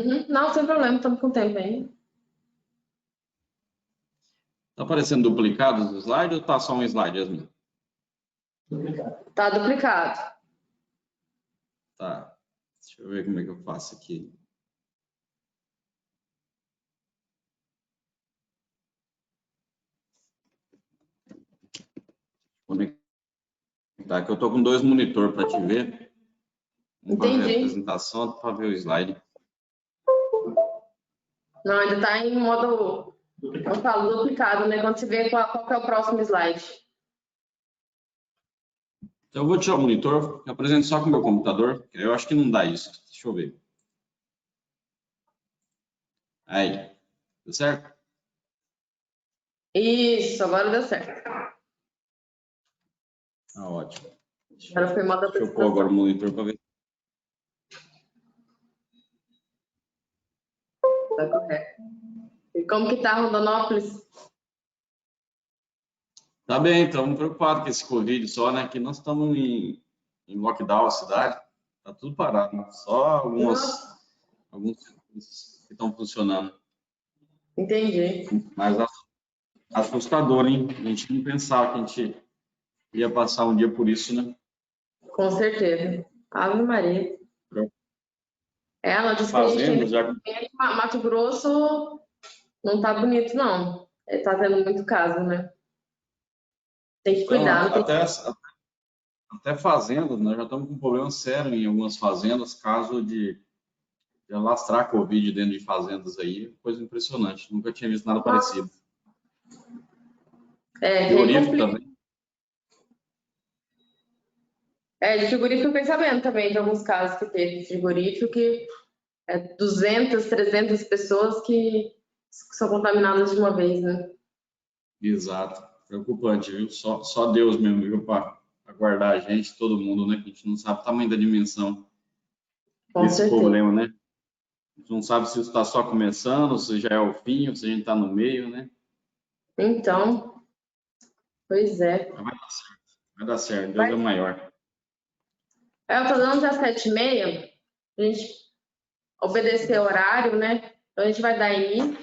Uhum. Não, sem problema, estamos com tempo ainda. Está aparecendo duplicado os slides ou está só um slide, Yasmin? Está duplicado. Tá. Deixa eu ver como é que eu faço aqui. Conectar, que eu estou com 2 monitores para te ver. Um para ver a apresentação, outro para ver o slide. Não, ainda está em modo, eu falo, duplicado, né? Quando você vê qual que é o próximo slide. Então, eu vou tirar o monitor, eu apresento só com o meu computador. Eu acho que não dá isso. Deixa eu ver. Aí, deu certo? Isso, agora deu certo. Ah, ótimo. Agora foi modo Deixa eu pôr agora o monitor para ver. Tá correto. E como que tá Rondonópolis? Tá bem, estamos preocupados com esse Covid só, né? Que nós estamos em lockdown a cidade. Tá tudo parado, né? Só alguns que estão funcionando. Entendi. Mas assustador, hein? A gente não pensava que a gente ia passar um dia por isso, né? Com certeza. Ave Maria. Ela disse que a gente tem Mato Grosso não tá bonito, não. Tá tendo muito caso, né? Tem que cuidar. Então, até fazendas, nós já estamos com um problema sério em algumas fazendas, caso de alastrar Covid dentro de fazendas aí, coisa impressionante. Nunca tinha visto nada parecido. Frigorífico também. De frigorífico eu fiquei sabendo também de alguns casos que teve frigorífico que 200, 300 pessoas que são contaminadas de uma vez, né? Exato. Preocupante, viu? Só Deus mesmo, viu, para guardar a gente, todo mundo, né? Que a gente não sabe o tamanho da dimensão desse problema, né? A gente não sabe se isso está só começando, se já é o fim, ou se a gente está no meio, né? Então, pois é. Mas vai dar certo, Deus é maior. Eu tô dando já 7h30, a gente obedecer o horário, né? Então a gente vai dar início.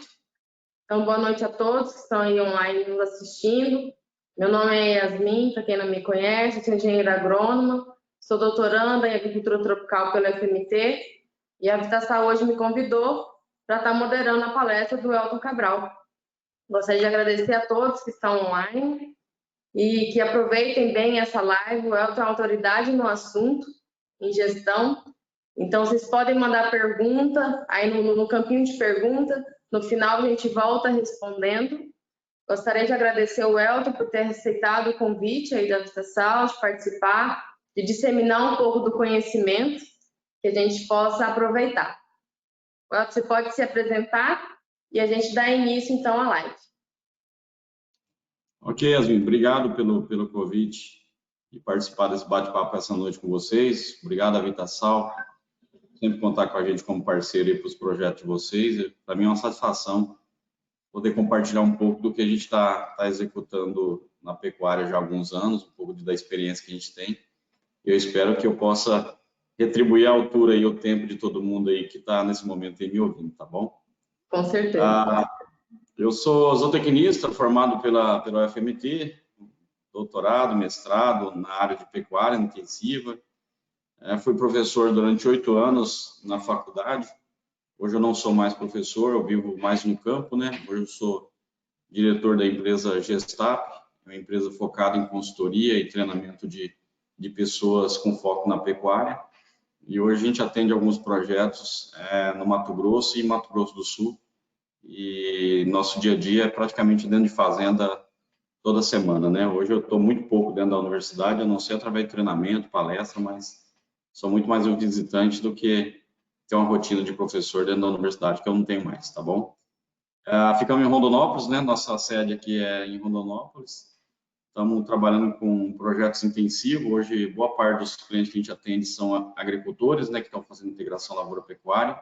Então, boa noite a todos que estão aí online nos assistindo. Meu nome é Yasmin, para quem não me conhece, sou engenheira agrônoma, sou doutoranda em agricultura tropical pela FMT e a Vitasal hoje me convidou para estar moderando a palestra do Elton Cabral. Gostaria de agradecer a todos que estão online e que aproveitem bem essa live. O Elton é autoridade no assunto, em gestão. Então, vocês podem mandar pergunta aí no campinho de pergunta. No final, a gente volta respondendo. Gostaria de agradecer ao Elton por ter aceitado o convite aí da Vitasal, de participar, de disseminar um pouco do conhecimento que a gente possa aproveitar. Elton, você pode se apresentar e a gente dá início, então, à live. Ok, Yasmin, obrigado pelo convite de participar desse bate-papo essa noite com vocês. Obrigado à Vitasal, sempre contar com a gente como parceiro para os projetos de vocês. Para mim é uma satisfação poder compartilhar um pouco do que a gente está executando na pecuária já há alguns anos, um pouco da experiência que a gente tem. Eu espero que eu possa retribuir à altura e o tempo de todo mundo aí que está nesse momento aí me ouvindo, tá bom? Com certeza. Eu sou zootecnista formado pela UFMT, doutorado, mestrado na área de pecuária intensiva. Fui professor durante 8 anos na faculdade. Hoje eu não sou mais professor, eu vivo mais no campo, né? Hoje eu sou diretor da empresa Gestap, uma empresa focada em consultoria e treinamento de pessoas com foco na pecuária. E hoje a gente atende alguns projetos no Mato Grosso e Mato Grosso do Sul. E nosso dia a dia é praticamente dentro de fazenda toda semana, né? Hoje eu estou muito pouco dentro da universidade, a não ser através de treinamento, palestra, mas sou muito mais um visitante do que ter uma rotina de professor dentro da universidade, que eu não tenho mais, tá bom? Ficamos em Rondonópolis, né? Nossa sede aqui é em Rondonópolis. Estamos trabalhando com projetos intensivos. Hoje, boa parte dos clientes que a gente atende são agricultores, né? Que estão fazendo integração lavoura-pecuária.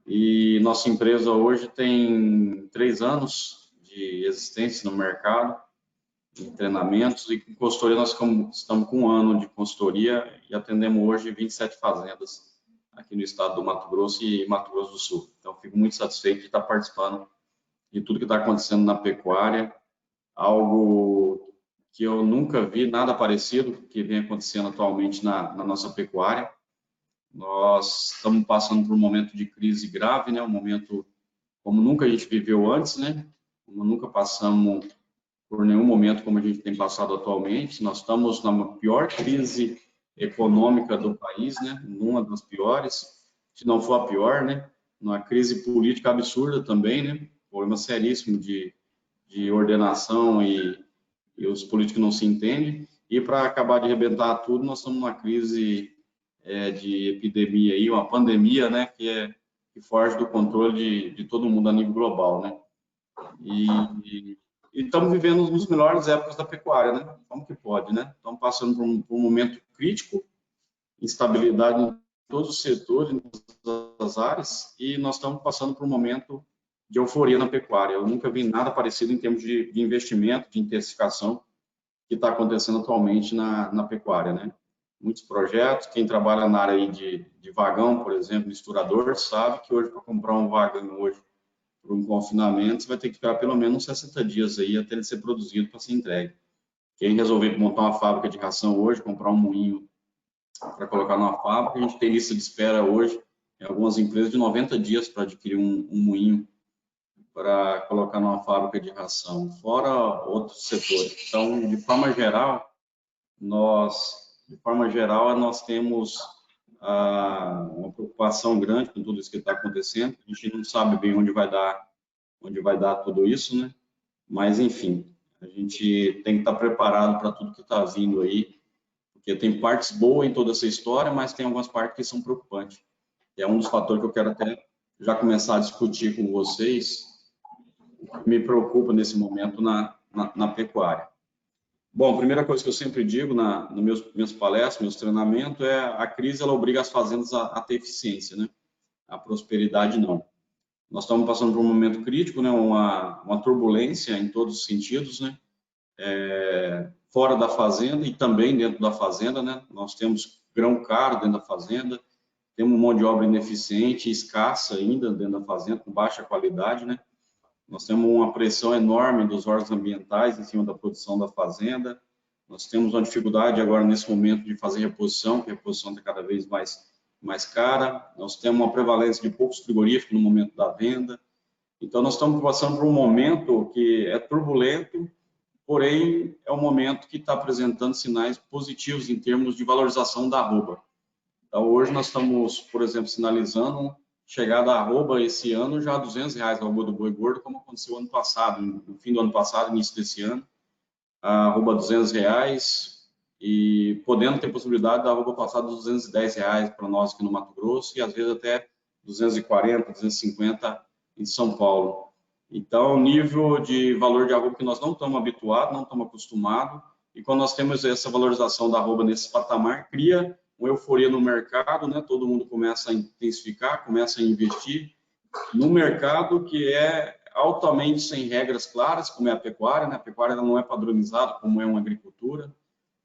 E nossa empresa hoje tem 3 anos de existência no mercado, em treinamentos, e com consultoria nós estamos com 1 ano de consultoria e atendemos hoje 27 fazendas aqui no estado do Mato Grosso e Mato Grosso do Sul. Então, fico muito satisfeito de estar participando de tudo que está acontecendo na pecuária, algo que eu nunca vi, nada parecido que vem acontecendo atualmente na nossa pecuária. Nós estamos passando por um momento de crise grave, né? Um momento como nunca a gente viveu antes, né? Como nunca passamos por nenhum momento como a gente tem passado atualmente. Nós estamos na pior crise econômica do país, né? Uma das piores, se não for a pior, né? Uma crise política absurda também, né? Problema seríssimo de ordenação e os políticos não se entendem. E para acabar de arrebentar tudo, nós estamos numa crise de epidemia aí, uma pandemia, né? Que foge do controle de todo mundo a nível global, né? E estamos vivendo uma das melhores épocas da pecuária, né? Como que pode, né? Estamos passando por um momento crítico, instabilidade em todos os setores, em todas as áreas, e nós estamos passando por um momento de euforia na pecuária. Eu nunca vi nada parecido em termos de investimento, de intensificação que está acontecendo atualmente na pecuária, né? Muitos projetos, quem trabalha na área aí de vagão, por exemplo, misturador, sabe que hoje para comprar um vagão hoje para um confinamento, você vai ter que esperar pelo menos 60 dias aí até ele ser produzido para ser entregue. Quem resolver montar uma fábrica de ração hoje, comprar um moinho para colocar numa fábrica, a gente tem lista de espera hoje em algumas empresas de 90 dias para adquirir um moinho para colocar numa fábrica de ração, fora outros setores. Então, de forma geral, nós temos uma preocupação grande com tudo isso que está acontecendo. A gente não sabe bem onde vai dar tudo isso, né? Mas, enfim, a gente tem que estar preparado para tudo que está vindo aí, porque tem partes boas em toda essa história, mas tem algumas partes que são preocupantes. É um dos fatores que eu quero até já começar a discutir com vocês, o que me preocupa nesse momento na pecuária. Bom, a primeira coisa que eu sempre digo nos meus palestras, meus treinamentos, é a crise ela obriga as fazendas a ter eficiência, né? A prosperidade não. Nós estamos passando por um momento crítico, né? Uma turbulência em todos os sentidos, né? Fora da fazenda e também dentro da fazenda, né? Nós temos grão caro dentro da fazenda, temos mão de obra ineficiente, escassa ainda dentro da fazenda, com baixa qualidade, né? Nós temos uma pressão enorme dos órgãos ambientais em cima da produção da fazenda. Nós temos uma dificuldade agora, nesse momento, de fazer reposição, porque a reposição está cada vez mais cara. Nós temos uma prevalência de poucos frigoríficos no momento da venda. Então, nós estamos passando por um momento que é turbulento, porém, é um momento que está apresentando sinais positivos em termos de valorização da arroba. Então, hoje nós estamos, por exemplo, sinalizando chegada à arroba esse ano já R$200 a arroba do boi gordo, como aconteceu ano passado, no fim do ano passado, início desse ano, a arroba R$200 e podendo ter possibilidade da arroba passar dos R$210 para nós aqui no Mato Grosso e às vezes até 240, 250 em São Paulo. Então, nível de valor de arroba que nós não estamos habituados, não estamos acostumados, e quando nós temos essa valorização da arroba nesse patamar, cria uma euforia no mercado, né? Todo mundo começa a intensificar, começa a investir no mercado que é altamente sem regras claras, como é a pecuária, né? A pecuária não é padronizada como é uma agricultura.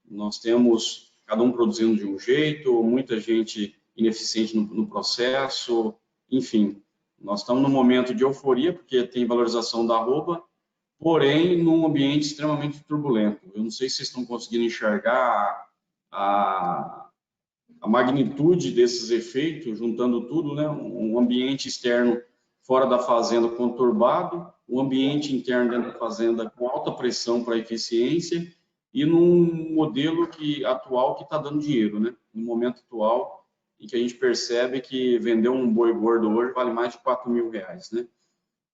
Nós temos cada um produzindo de um jeito, muita gente ineficiente no processo, enfim. Nós estamos num momento de euforia, porque tem valorização da arroba, porém num ambiente extremamente turbulento. Eu não sei se vocês estão conseguindo enxergar a magnitude desses efeitos, juntando tudo, né? Um ambiente externo fora da fazenda conturbado, um ambiente interno dentro da fazenda com alta pressão para eficiência e num modelo atual que está dando dinheiro, né? No momento atual em que a gente percebe que vender um boi gordo hoje vale mais de R$4.000, né?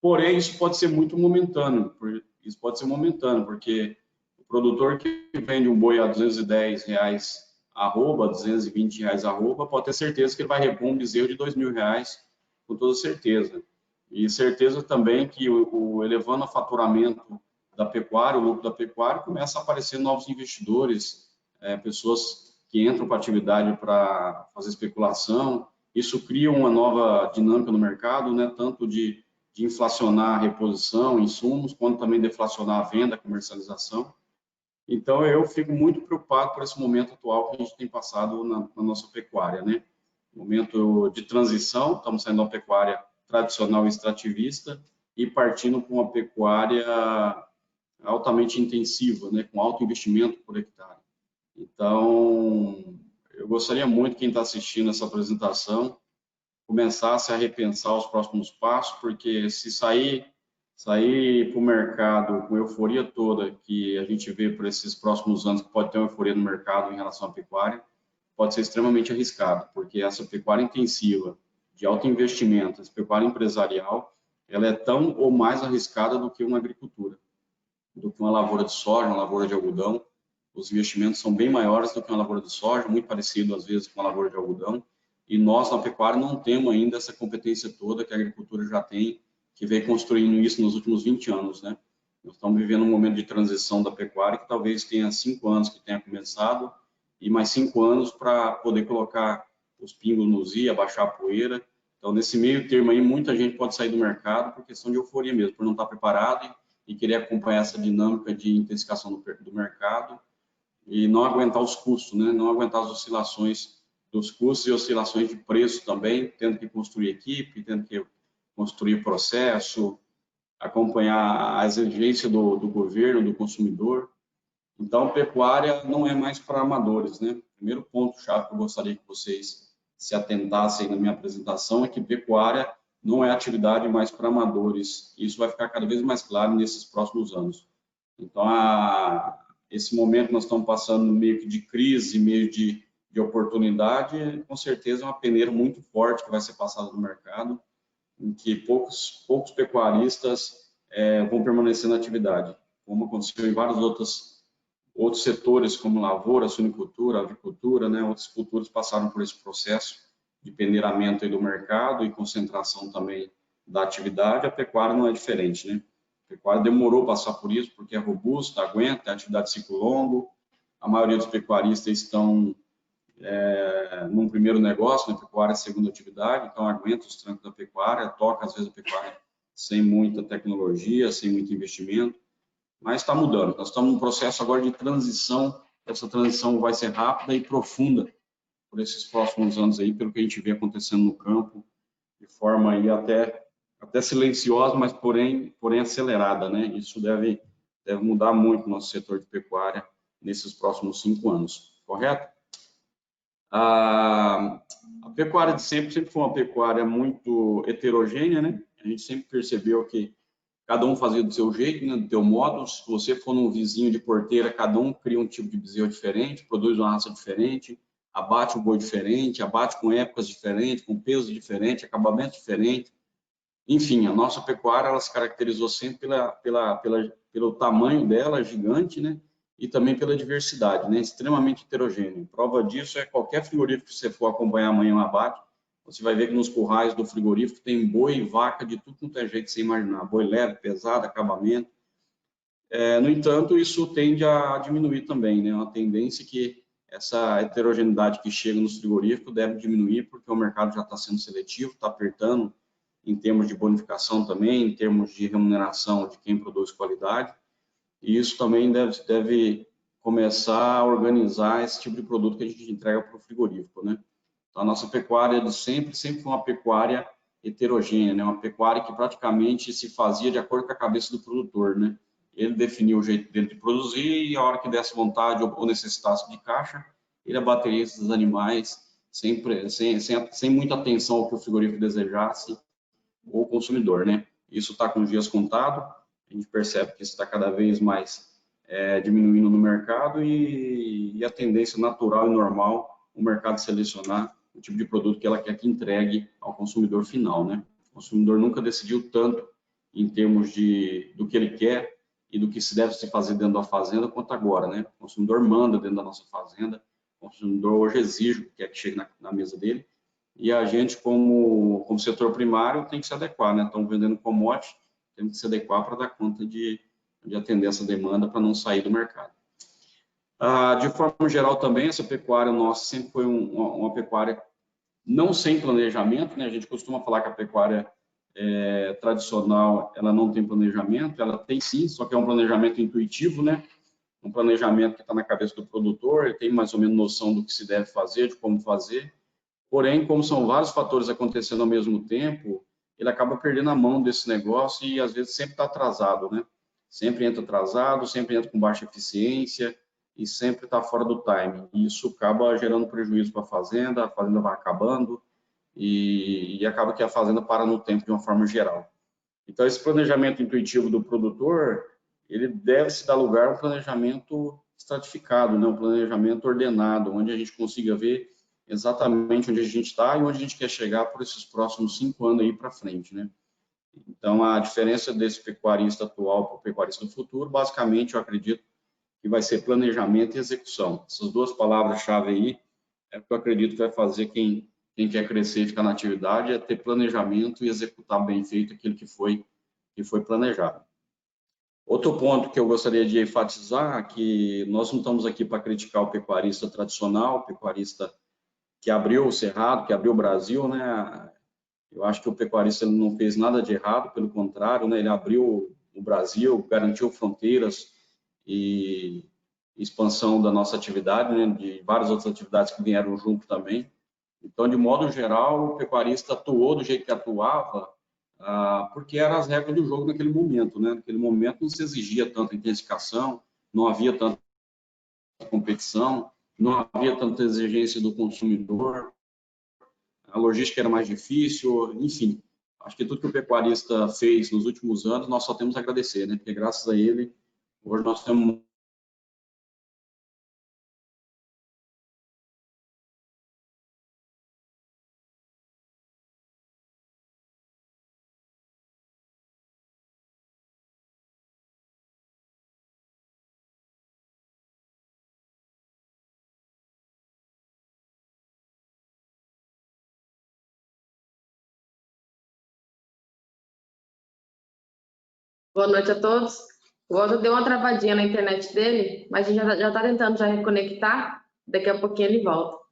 Porém, isso pode ser muito momentâneo, porque o produtor que vende um boi a R$210 arroba, R$220 arroba, pode ter certeza que ele vai repor um bezerro de R$2.000, com toda certeza. E certeza também que elevando o faturamento da pecuária, o lucro da pecuária, começa a aparecer novos investidores, pessoas que entram para a atividade para fazer especulação. Isso cria uma nova dinâmica no mercado, né? Tanto de inflacionar a reposição, insumos, quanto também deflacionar a venda, a comercialização. Então, eu fico muito preocupado por esse momento atual que a gente tem passado na nossa pecuária, né? momento de transição, estamos saindo de uma pecuária tradicional e extrativista e partindo para uma pecuária altamente intensiva, né, com alto investimento por hectare. Então, eu gostaria muito, quem está assistindo essa apresentação, começasse a repensar os próximos passos, porque se sair para o mercado com a euforia toda que a gente vê por esses próximos anos, que pode ter uma euforia no mercado em relação à pecuária, pode ser extremamente arriscado, porque essa pecuária intensiva, de alto investimento, essa pecuária empresarial, ela é tão ou mais arriscada do que uma agricultura, do que uma lavoura de soja, uma lavoura de algodão. Os investimentos são bem maiores do que uma lavoura de soja, muito parecido às vezes com uma lavoura de algodão. E nós, na pecuária, não temos ainda essa competência toda que a agricultura já tem, que vem construindo isso nos últimos 20 anos, né? Nós estamos vivendo um momento de transição da pecuária que talvez tenha 5 anos que tenha começado e mais 5 anos para poder colocar os pingos nos i, abaixar a poeira. Então, nesse meio termo aí, muita gente pode sair do mercado por questão de euforia mesmo, por não estar preparado e querer acompanhar essa dinâmica de intensificação do mercado e não aguentar os custos, né? Não aguentar as oscilações dos custos e oscilações de preço também, tendo que construir equipe, tendo que construir processo, acompanhar a exigência do governo, do consumidor. Então, pecuária não é mais para amadores, né? Primeiro ponto-chave que eu gostaria que vocês se atentassem na minha apresentação é que pecuária não é atividade mais para amadores. Isso vai ficar cada vez mais claro nesses próximos anos. Então, esse momento que nós estamos passando meio que de crise, meio de oportunidade, com certeza é uma peneira muito forte que vai ser passada no mercado, em que poucos pecuaristas vão permanecer na atividade, como aconteceu em vários outros setores, como lavoura, suinicultura, avicultura, né? Outras culturas passaram por esse processo de peneiramento aí do mercado e concentração também da atividade. A pecuária não é diferente, né? A pecuária demorou a passar por isso, porque é robusta, aguenta, é atividade de ciclo longo. A maioria dos pecuaristas estão num primeiro negócio, na pecuária é segunda atividade, então aguenta os trancos da pecuária, toca às vezes a pecuária sem muita tecnologia, sem muito investimento, mas está mudando. Nós estamos num processo agora de transição, essa transição vai ser rápida e profunda por esses próximos anos aí, pelo que a gente vê acontecendo no campo, de forma aí até silenciosa, mas porém acelerada, né? Isso deve mudar muito o nosso setor de pecuária nesses próximos 5 anos, correto? A pecuária de sempre foi uma pecuária muito heterogênea, né? A gente sempre percebeu que cada um fazia do seu jeito, né, do seu modo. Se você for num vizinho de porteira, cada um cria um tipo de bezerro diferente, produz uma raça diferente, abate um boi diferente, abate com épocas diferentes, com peso diferente, acabamento diferente. Enfim, a nossa pecuária ela se caracterizou sempre pelo tamanho dela, gigante, né? E também pela diversidade, né? Extremamente heterogêneo. Prova disso é qualquer frigorífico que você for acompanhar amanhã no abate, você vai ver que nos currais do frigorífico tem boi e vaca de tudo quanto é jeito que você imaginar. Boi leve, pesado, acabamento. No entanto, isso tende a diminuir também, né? Uma tendência que essa heterogeneidade que chega nos frigoríficos deve diminuir, porque o mercado já está sendo seletivo, está apertando em termos de bonificação também, em termos de remuneração de quem produz qualidade. E isso também deve começar a organizar esse tipo de produto que a gente entrega para o frigorífico, né? Então, a nossa pecuária de sempre foi uma pecuária heterogênea, né? Uma pecuária que praticamente se fazia de acordo com a cabeça do produtor, né? Ele definia o jeito dele de produzir e a hora que desse vontade ou necessitasse de caixa, ele abateria esses animais sem muita atenção ao que o frigorífico desejasse ou o consumidor, né? Isso está com os dias contados, a gente percebe que isso está cada vez mais diminuindo no mercado e a tendência natural e normal o mercado selecionar o tipo de produto que ela quer que entregue ao consumidor final, né? O consumidor nunca decidiu tanto em termos do que ele quer e do que se deve se fazer dentro da fazenda quanto agora, né? O consumidor manda dentro da nossa fazenda, o consumidor hoje exige o que quer que chegue na mesa dele e a gente, como setor primário, tem que se adequar, né? Estamos vendendo commodity, temos que se adequar para dar conta de atender essa demanda para não sair do mercado. De forma geral também, essa pecuária nossa sempre foi uma pecuária não sem planejamento, né? A gente costuma falar que a pecuária tradicional, ela não tem planejamento, ela tem sim, só que é um planejamento intuitivo, né? Um planejamento que está na cabeça do produtor, ele tem mais ou menos noção do que se deve fazer, de como fazer. Porém, como são vários fatores acontecendo ao mesmo tempo, ele acaba perdendo a mão desse negócio e, às vezes, sempre está atrasado, né? Sempre entra atrasado, sempre entra com baixa eficiência e sempre está fora do time. E isso acaba gerando prejuízo para a fazenda vai acabando e acaba que a fazenda para no tempo de uma forma geral. Então, esse planejamento intuitivo do produtor, ele deve se dar lugar a um planejamento estratificado, né? Um planejamento ordenado, onde a gente consiga ver exatamente onde a gente está e onde a gente quer chegar por esses próximos 5 anos aí para frente, né? Então, a diferença desse pecuarista atual para o pecuarista do futuro, basicamente, eu acredito que vai ser planejamento e execução. Essas duas palavras-chave aí é o que eu acredito que vai fazer quem quer crescer e ficar na atividade, é ter planejamento e executar bem feito aquilo que foi planejado. Outro ponto que eu gostaria de enfatizar é que nós não estamos aqui para criticar o pecuarista tradicional, o pecuarista que abriu o Cerrado, que abriu o Brasil, né? Eu acho que o pecuarista ele não fez nada de errado, pelo contrário, né? Ele abriu o Brasil, garantiu fronteiras e expansão da nossa atividade, né? De várias outras atividades que vieram junto também. Então, de modo geral, o pecuarista atuou do jeito que atuava, porque eram as regras do jogo naquele momento, né? Naquele momento não se exigia tanta intensificação, não havia tanta competição, não havia tanta exigência do consumidor, a logística era mais difícil, enfim. Acho que tudo que o pecuarista fez nos últimos anos, nós só temos a agradecer, né? Porque graças a ele, hoje nós temos Boa noite a todos. O Otto deu uma travadinha na internet dele, mas a gente já está tentando já reconectar. Daqui a pouquinho ele volta.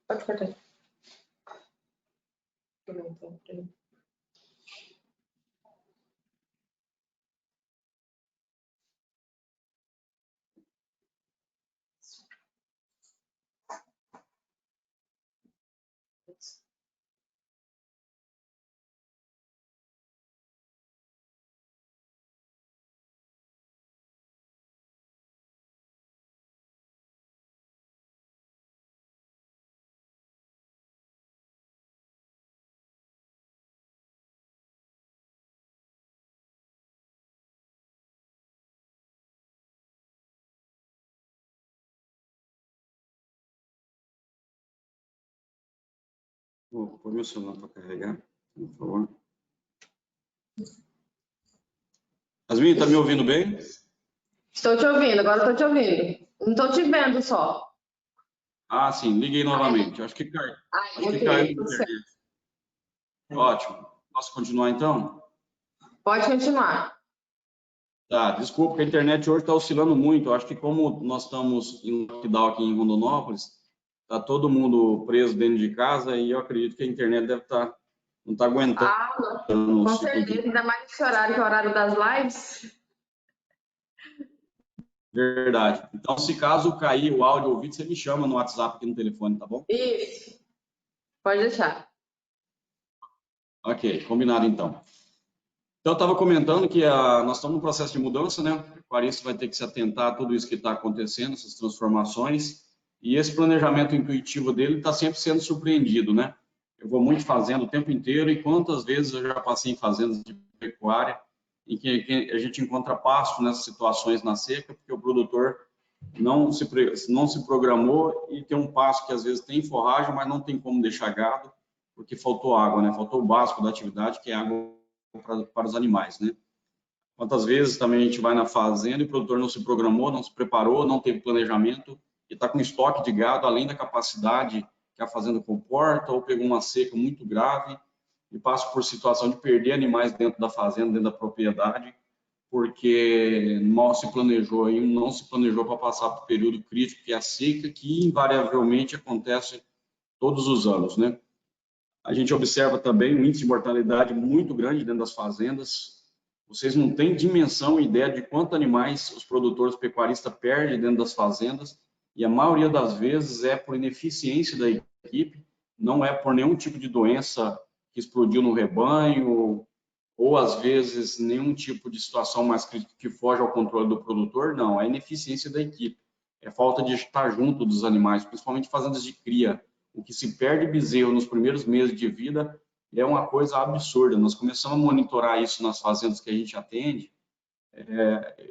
Pode cortar. Põe meu celular para carregar, por favor. Yasmin, está me ouvindo bem? Estou te ouvindo, agora estou te ouvindo. Não estou te vendo só. Ah, sim, liguei novamente. Acho que caiu. Acho que caiu na internet. Ótimo. Posso continuar então? Pode continuar. Tá, desculpa, que a internet hoje está oscilando muito. Acho que como nós estamos em lockdown aqui em Rondonópolis, está todo mundo preso dentro de casa e eu acredito que a internet deve estar não está aguentando. Não. Com certeza, ainda mais nesse horário que é o horário das lives. Verdade. Então, se caso cair o áudio ou o vídeo, você me chama no WhatsApp aqui no telefone, tá bom? Isso. Pode deixar. Ok, combinado então. Então, eu estava comentando que nós estamos num processo de mudança, né? O pecuarista vai ter que se atentar a tudo isso que está acontecendo, essas transformações, e esse planejamento intuitivo dele está sempre sendo surpreendido, né? Eu vou muito fazendo o tempo inteiro, e quantas vezes eu já passei em fazendas de pecuária em que a gente encontra pasto nessas situações na seca, porque o produtor não se programou e tem um pasto que às vezes tem forragem, mas não tem como deixar gado, porque faltou água, né? Faltou o básico da atividade, que é água para os animais, né? Quantas vezes também a gente vai na fazenda e o produtor não se programou, não se preparou, não teve planejamento e está com estoque de gado além da capacidade que a fazenda comporta, ou pegou uma seca muito grave e passa por situação de perder animais dentro da fazenda, dentro da propriedade, porque mal se planejou e não se planejou para passar por um período crítico, que é a seca, que invariavelmente acontece todos os anos, né? A gente observa também um índice de mortalidade muito grande dentro das fazendas. Vocês não têm dimensão e ideia de quantos animais os produtores pecuaristas perdem dentro das fazendas e a maioria das vezes é por ineficiência da equipe, não é por nenhum tipo de doença que explodiu no rebanho, ou às vezes nenhum tipo de situação mais crítica que foge ao controle do produtor, não, é ineficiência da equipe, é falta de estar junto dos animais, principalmente fazendas de cria. O que se perde bezerro nos primeiros meses de vida é uma coisa absurda. Nós começamos a monitorar isso nas fazendas que a gente atende,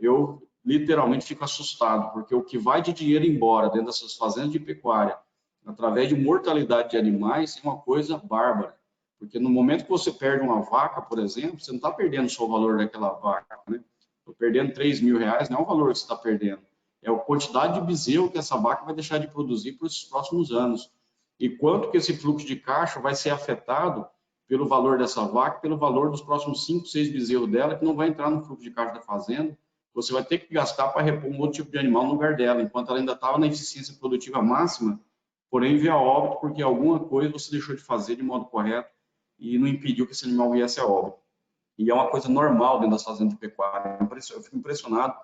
eu literalmente fico assustado, porque o que vai de dinheiro embora dentro dessas fazendas de pecuária, através de mortalidade de animais, é uma coisa bárbara. Porque no momento que você perde uma vaca, por exemplo, você não está perdendo só o valor daquela vaca, né? Estou perdendo R$ 3.000, não é o valor que você está perdendo, é a quantidade de bezerro que essa vaca vai deixar de produzir para os próximos anos. E quanto que esse fluxo de caixa vai ser afetado pelo valor dessa vaca, pelo valor dos próximos 5, 6 bezerros dela, que não vai entrar no fluxo de caixa da fazenda, você vai ter que gastar para repor um outro tipo de animal no lugar dela, enquanto ela ainda estava na eficiência produtiva máxima, porém veio a óbito porque alguma coisa você deixou de fazer de modo correto e não impediu que esse animal viesse a óbito. E é uma coisa normal dentro das fazendas de pecuária. Eu fico impressionado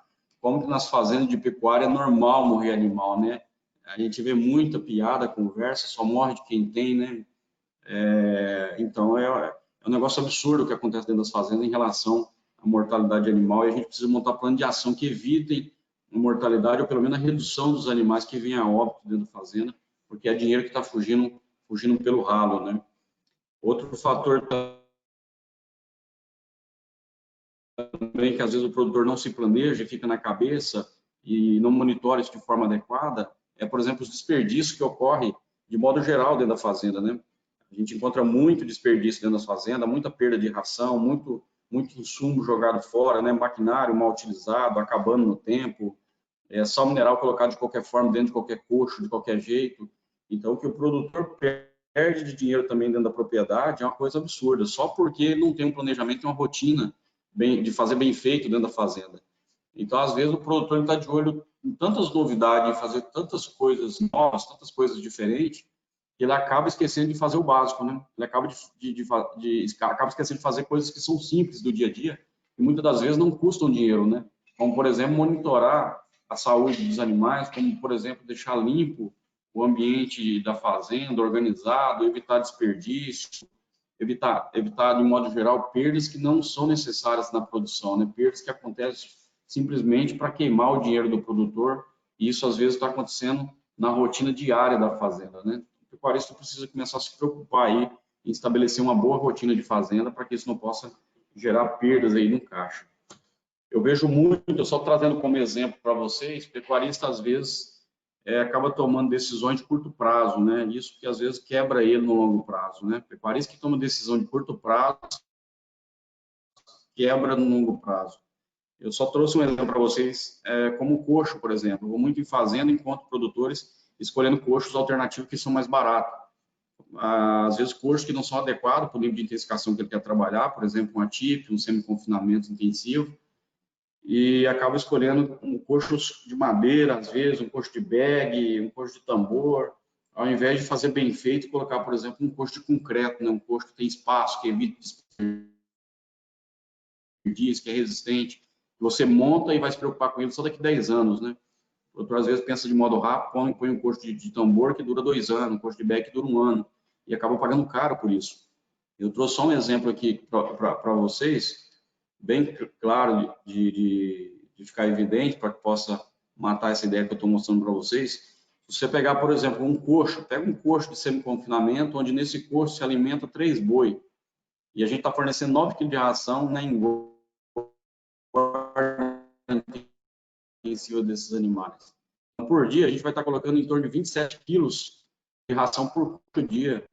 como que nas fazendas de pecuária é normal morrer animal, né? A gente vê muita piada, conversa, só morre de quem tem, né? Então, é um negócio absurdo o que acontece dentro das fazendas em relação à mortalidade animal, e a gente precisa montar plano de ação que evitem a mortalidade, ou pelo menos a redução dos animais que vêm a óbito dentro da fazenda, porque é dinheiro que está fugindo pelo ralo, né? Outro fator também que às vezes o produtor não se planeja, fica na cabeça e não monitora isso de forma adequada, é, por exemplo, os desperdícios que ocorrem de modo geral dentro da fazenda, né? A gente encontra muito desperdício dentro das fazendas, muita perda de ração, muito insumo jogado fora, né? Maquinário mal utilizado, acabando no tempo, sal mineral colocado de qualquer forma, dentro de qualquer coxo, de qualquer jeito. Então, o que o produtor perde de dinheiro também dentro da propriedade é uma coisa absurda, só porque não tem um planejamento e uma rotina de fazer bem feito dentro da fazenda. Então, às vezes, o produtor está de olho em tantas novidades, em fazer tantas coisas novas, tantas coisas diferentes, que ele acaba esquecendo de fazer o básico, né? Ele acaba esquecendo de fazer coisas que são simples do dia a dia e muitas das vezes não custam dinheiro, né? Como, por exemplo, monitorar a saúde dos animais, como, por exemplo, deixar limpo o ambiente da fazenda, organizado, evitar desperdício, evitar, de modo geral, perdas que não são necessárias na produção, né? Perdas que acontecem simplesmente para queimar o dinheiro do produtor, e isso às vezes está acontecendo na rotina diária da fazenda, né? O pecuarista precisa começar a se preocupar aí em estabelecer uma boa rotina de fazenda para que isso não possa gerar perdas aí no caixa. Eu vejo muito, só trazendo como exemplo para vocês, pecuarista às vezes acaba tomando decisões de curto prazo, né? Isso que às vezes quebra ele no longo prazo, né? Pecuarista que toma decisão de curto prazo quebra no longo prazo. Eu só trouxe um exemplo para vocês, como o coxo, por exemplo. Eu vou muito em fazenda, encontro produtores escolhendo coxos alternativos que são mais baratos. Às vezes, coxos que não são adequados para o nível de intensificação que ele quer trabalhar, por exemplo, um ATIP, um semi-confinamento intensivo, e acaba escolhendo um coxo de madeira, às vezes, um coxo de bag, um coxo de tambor, ao invés de fazer bem feito, colocar, por exemplo, um coxo de concreto, né? Um coxo que tem espaço, que evita desperdício, que é resistente, que você monta e vai se preocupar com ele só daqui a 10 anos, né? O produtor, às vezes, pensa de modo rápido, põe um coxo de tambor que dura 2 anos, um coxo de bag que dura 1 ano, e acaba pagando caro por isso. Eu trouxe só um exemplo aqui para vocês, bem claro de ficar evidente, para que possa matar essa ideia que eu estou mostrando para vocês. Se você pegar, por exemplo, um coxo, pega um coxo de semi-confinamento, onde nesse coxo se alimenta 3 boi, e a gente está fornecendo 9 kg de ração na engorda intensiva desses animais. Então, por dia, a gente vai estar colocando em torno de 27 quilos de ração por dia.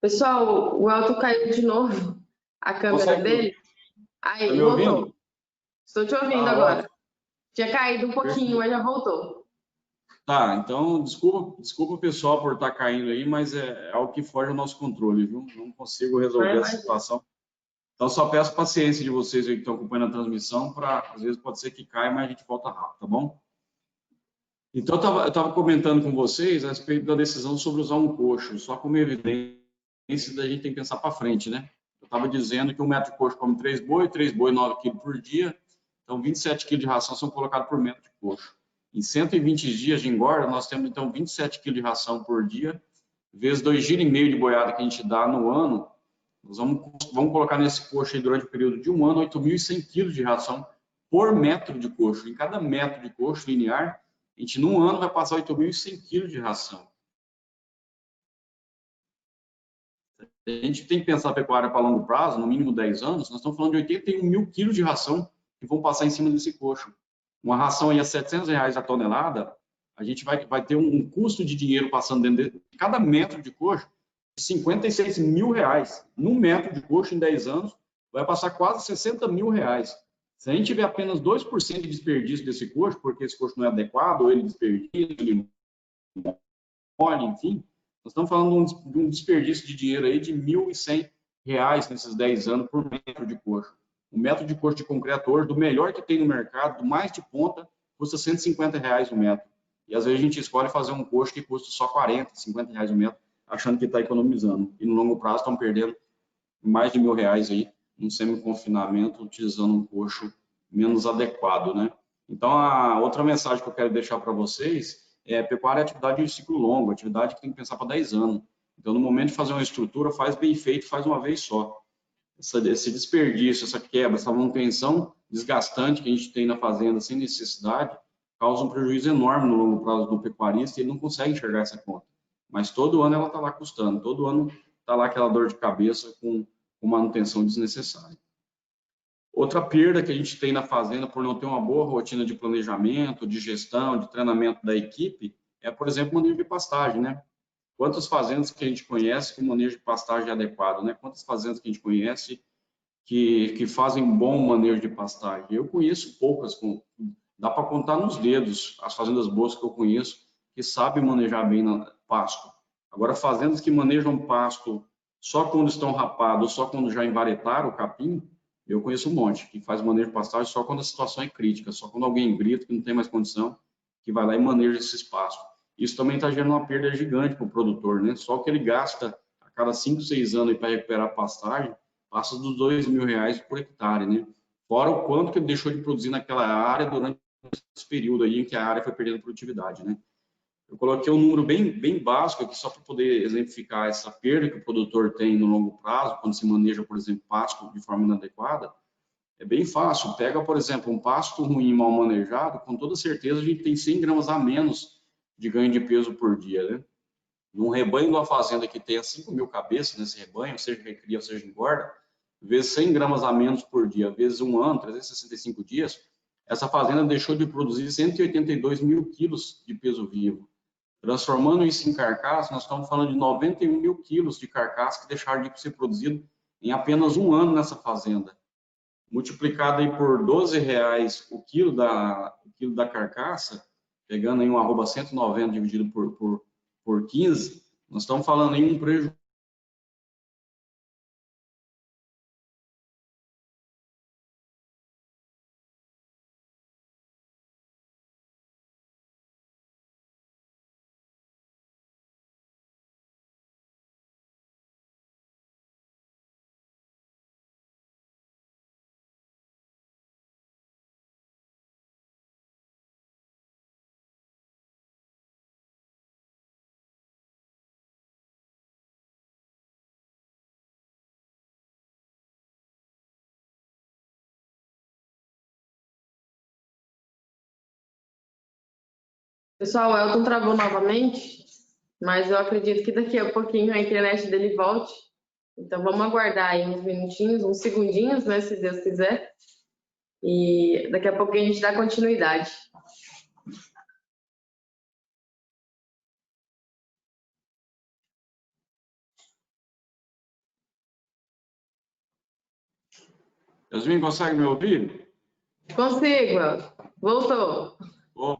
Pessoal, o Elton caiu de novo a câmera dele. Aí, tá me voltou. ouvindo? Estou te ouvindo agora. Ótimo. Tinha caído um pouquinho, mas já voltou. Tá, então, desculpa o pessoal por estar caindo aí, mas é algo que foge ao nosso controle, viu? Não consigo resolver essa situação. Então, só peço paciência de vocês aí que estão acompanhando a transmissão, às vezes pode ser que caia, mas a gente volta rápido, tá bom? Então, eu estava comentando com vocês a respeito da decisão sobre usar um coxo, só como evidência da gente tem que pensar para frente, né? Eu estava dizendo que um metro de coxo come 3 boi 9 quilos por dia, então 27 quilos de ração são colocados por metro de coxo. Em 120 dias de engorda, nós temos então 27 quilos de ração por dia, vezes 2,5 kg de boiada que a gente dá no ano, nós vamos colocar nesse coxo aí durante o período de um ano 8.100 quilos de ração por metro de coxo. Em cada metro de coxo linear, a gente, num ano, vai passar 8.100 quilos de ração. A gente tem que pensar a pecuária para longo prazo, no mínimo 10 anos, nós estamos falando de 81 mil quilos de ração que vão passar em cima desse coxo. Uma ração aí a R$700 a tonelada, a gente vai ter um custo de dinheiro passando dentro de cada metro de coxo de R$56 mil. Num metro de coxo, em 10 anos, vai passar quase R$60 mil. Se a gente tiver apenas 2% de desperdício desse coxo, porque esse coxo não é adequado, ou ele desperdiça, ele molha, enfim, nós estamos falando de um desperdício de dinheiro aí de R$1.100 nesses 10 anos por metro de coxo. O metro de coxo de concreto hoje, do melhor que tem no mercado, do mais de ponta, custa R$150 o metro. E às vezes a gente escolhe fazer um coxo que custa só R$40, R$50 o metro, achando que está economizando. E no longo prazo estão perdendo mais de R$1.000 aí, num semi-confinamento, utilizando um coxo menos adequado, né? Então, a outra mensagem que eu quero deixar para vocês é pecuária é atividade de ciclo longo, atividade que tem que pensar para 10 anos. Então, no momento de fazer uma estrutura, faz bem feito, faz uma vez só. Esse desperdício, essa quebra, essa manutenção desgastante que a gente tem na fazenda sem necessidade, causa um prejuízo enorme no longo prazo do pecuarista e ele não consegue enxergar essa conta. Mas todo ano ela está lá custando, todo ano está lá aquela dor de cabeça com manutenção desnecessária. Outra perda que a gente tem na fazenda por não ter uma boa rotina de planejamento, de gestão, de treinamento da equipe, é, por exemplo, o manejo de pastagem, né? Quantas fazendas que a gente conhece que o manejo de pastagem é adequado, né? Quantas fazendas que a gente conhece que fazem bom manejo de pastagem? Eu conheço poucas, dá para contar nos dedos as fazendas boas que eu conheço que sabem manejar bem pasto. Agora, fazendas que manejam pasto só quando estão rapados, só quando já envaretaram o capim, eu conheço um monte, que faz manejo de pastagem só quando a situação é crítica, só quando alguém grita que não tem mais condição, que vai lá e maneja esse espaço. Isso também está gerando uma perda gigante para o produtor, né? Só o que ele gasta a cada 5, 6 anos para recuperar a pastagem, passa dos R$2.000 por hectare, né? Fora o quanto que ele deixou de produzir naquela área durante esse período aí em que a área foi perdendo produtividade, né? Eu coloquei um número bem básico aqui só para poder exemplificar essa perda que o produtor tem no longo prazo, quando se maneja, por exemplo, pasto de forma inadequada. É bem fácil. Pega, por exemplo, um pasto ruim, mal manejado, com toda certeza a gente tem 100 gramas a menos de ganho de peso por dia, né? Num rebanho de uma fazenda que tenha 5.000 cabeças nesse rebanho, seja recria, seja engorda, vezes 100 gramas a menos por dia, vezes um ano, 365 dias, essa fazenda deixou de produzir 182 mil quilos de peso vivo. Transformando isso em carcaça, nós estamos falando de 91 mil quilos de carcaça que deixaram de ser produzido em apenas um ano nessa fazenda. Multiplicado aí por R$12 o quilo da carcaça, pegando aí um arroba 190 dividido por 15, nós estamos falando em um prejuízo Pessoal, o Elton travou novamente, mas eu acredito que daqui a pouquinho a internet dele volte. Então vamos aguardar aí uns minutinhos, uns segundinhos, né, se Deus quiser. E daqui a pouquinho a gente dá continuidade. Yasmin, consegue me ouvir? Consigo. Voltou. Oh,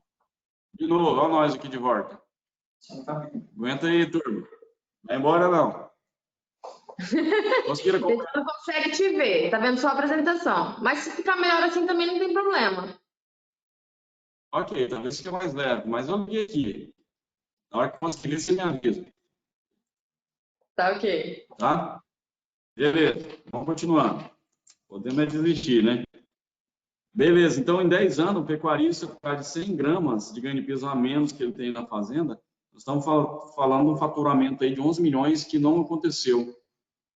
de novo, olha nós aqui de volta. Aguenta aí, turma. Vai embora, não. Conseguiram A gente não consegue te ver, tá vendo só a apresentação. Mas se ficar melhor assim também não tem problema. Ok, talvez fique mais leve, mas eu vi aqui. Na hora que conseguir, você me avisa. Tá ok. Tá? Beleza, vamos continuando. Podemos desistir, né? Beleza, então em 10 anos, o pecuarista, por causa de 100 gramas de ganho de peso a menos que ele tem na fazenda, nós estamos falando de um faturamento aí de 11 milhões que não aconteceu.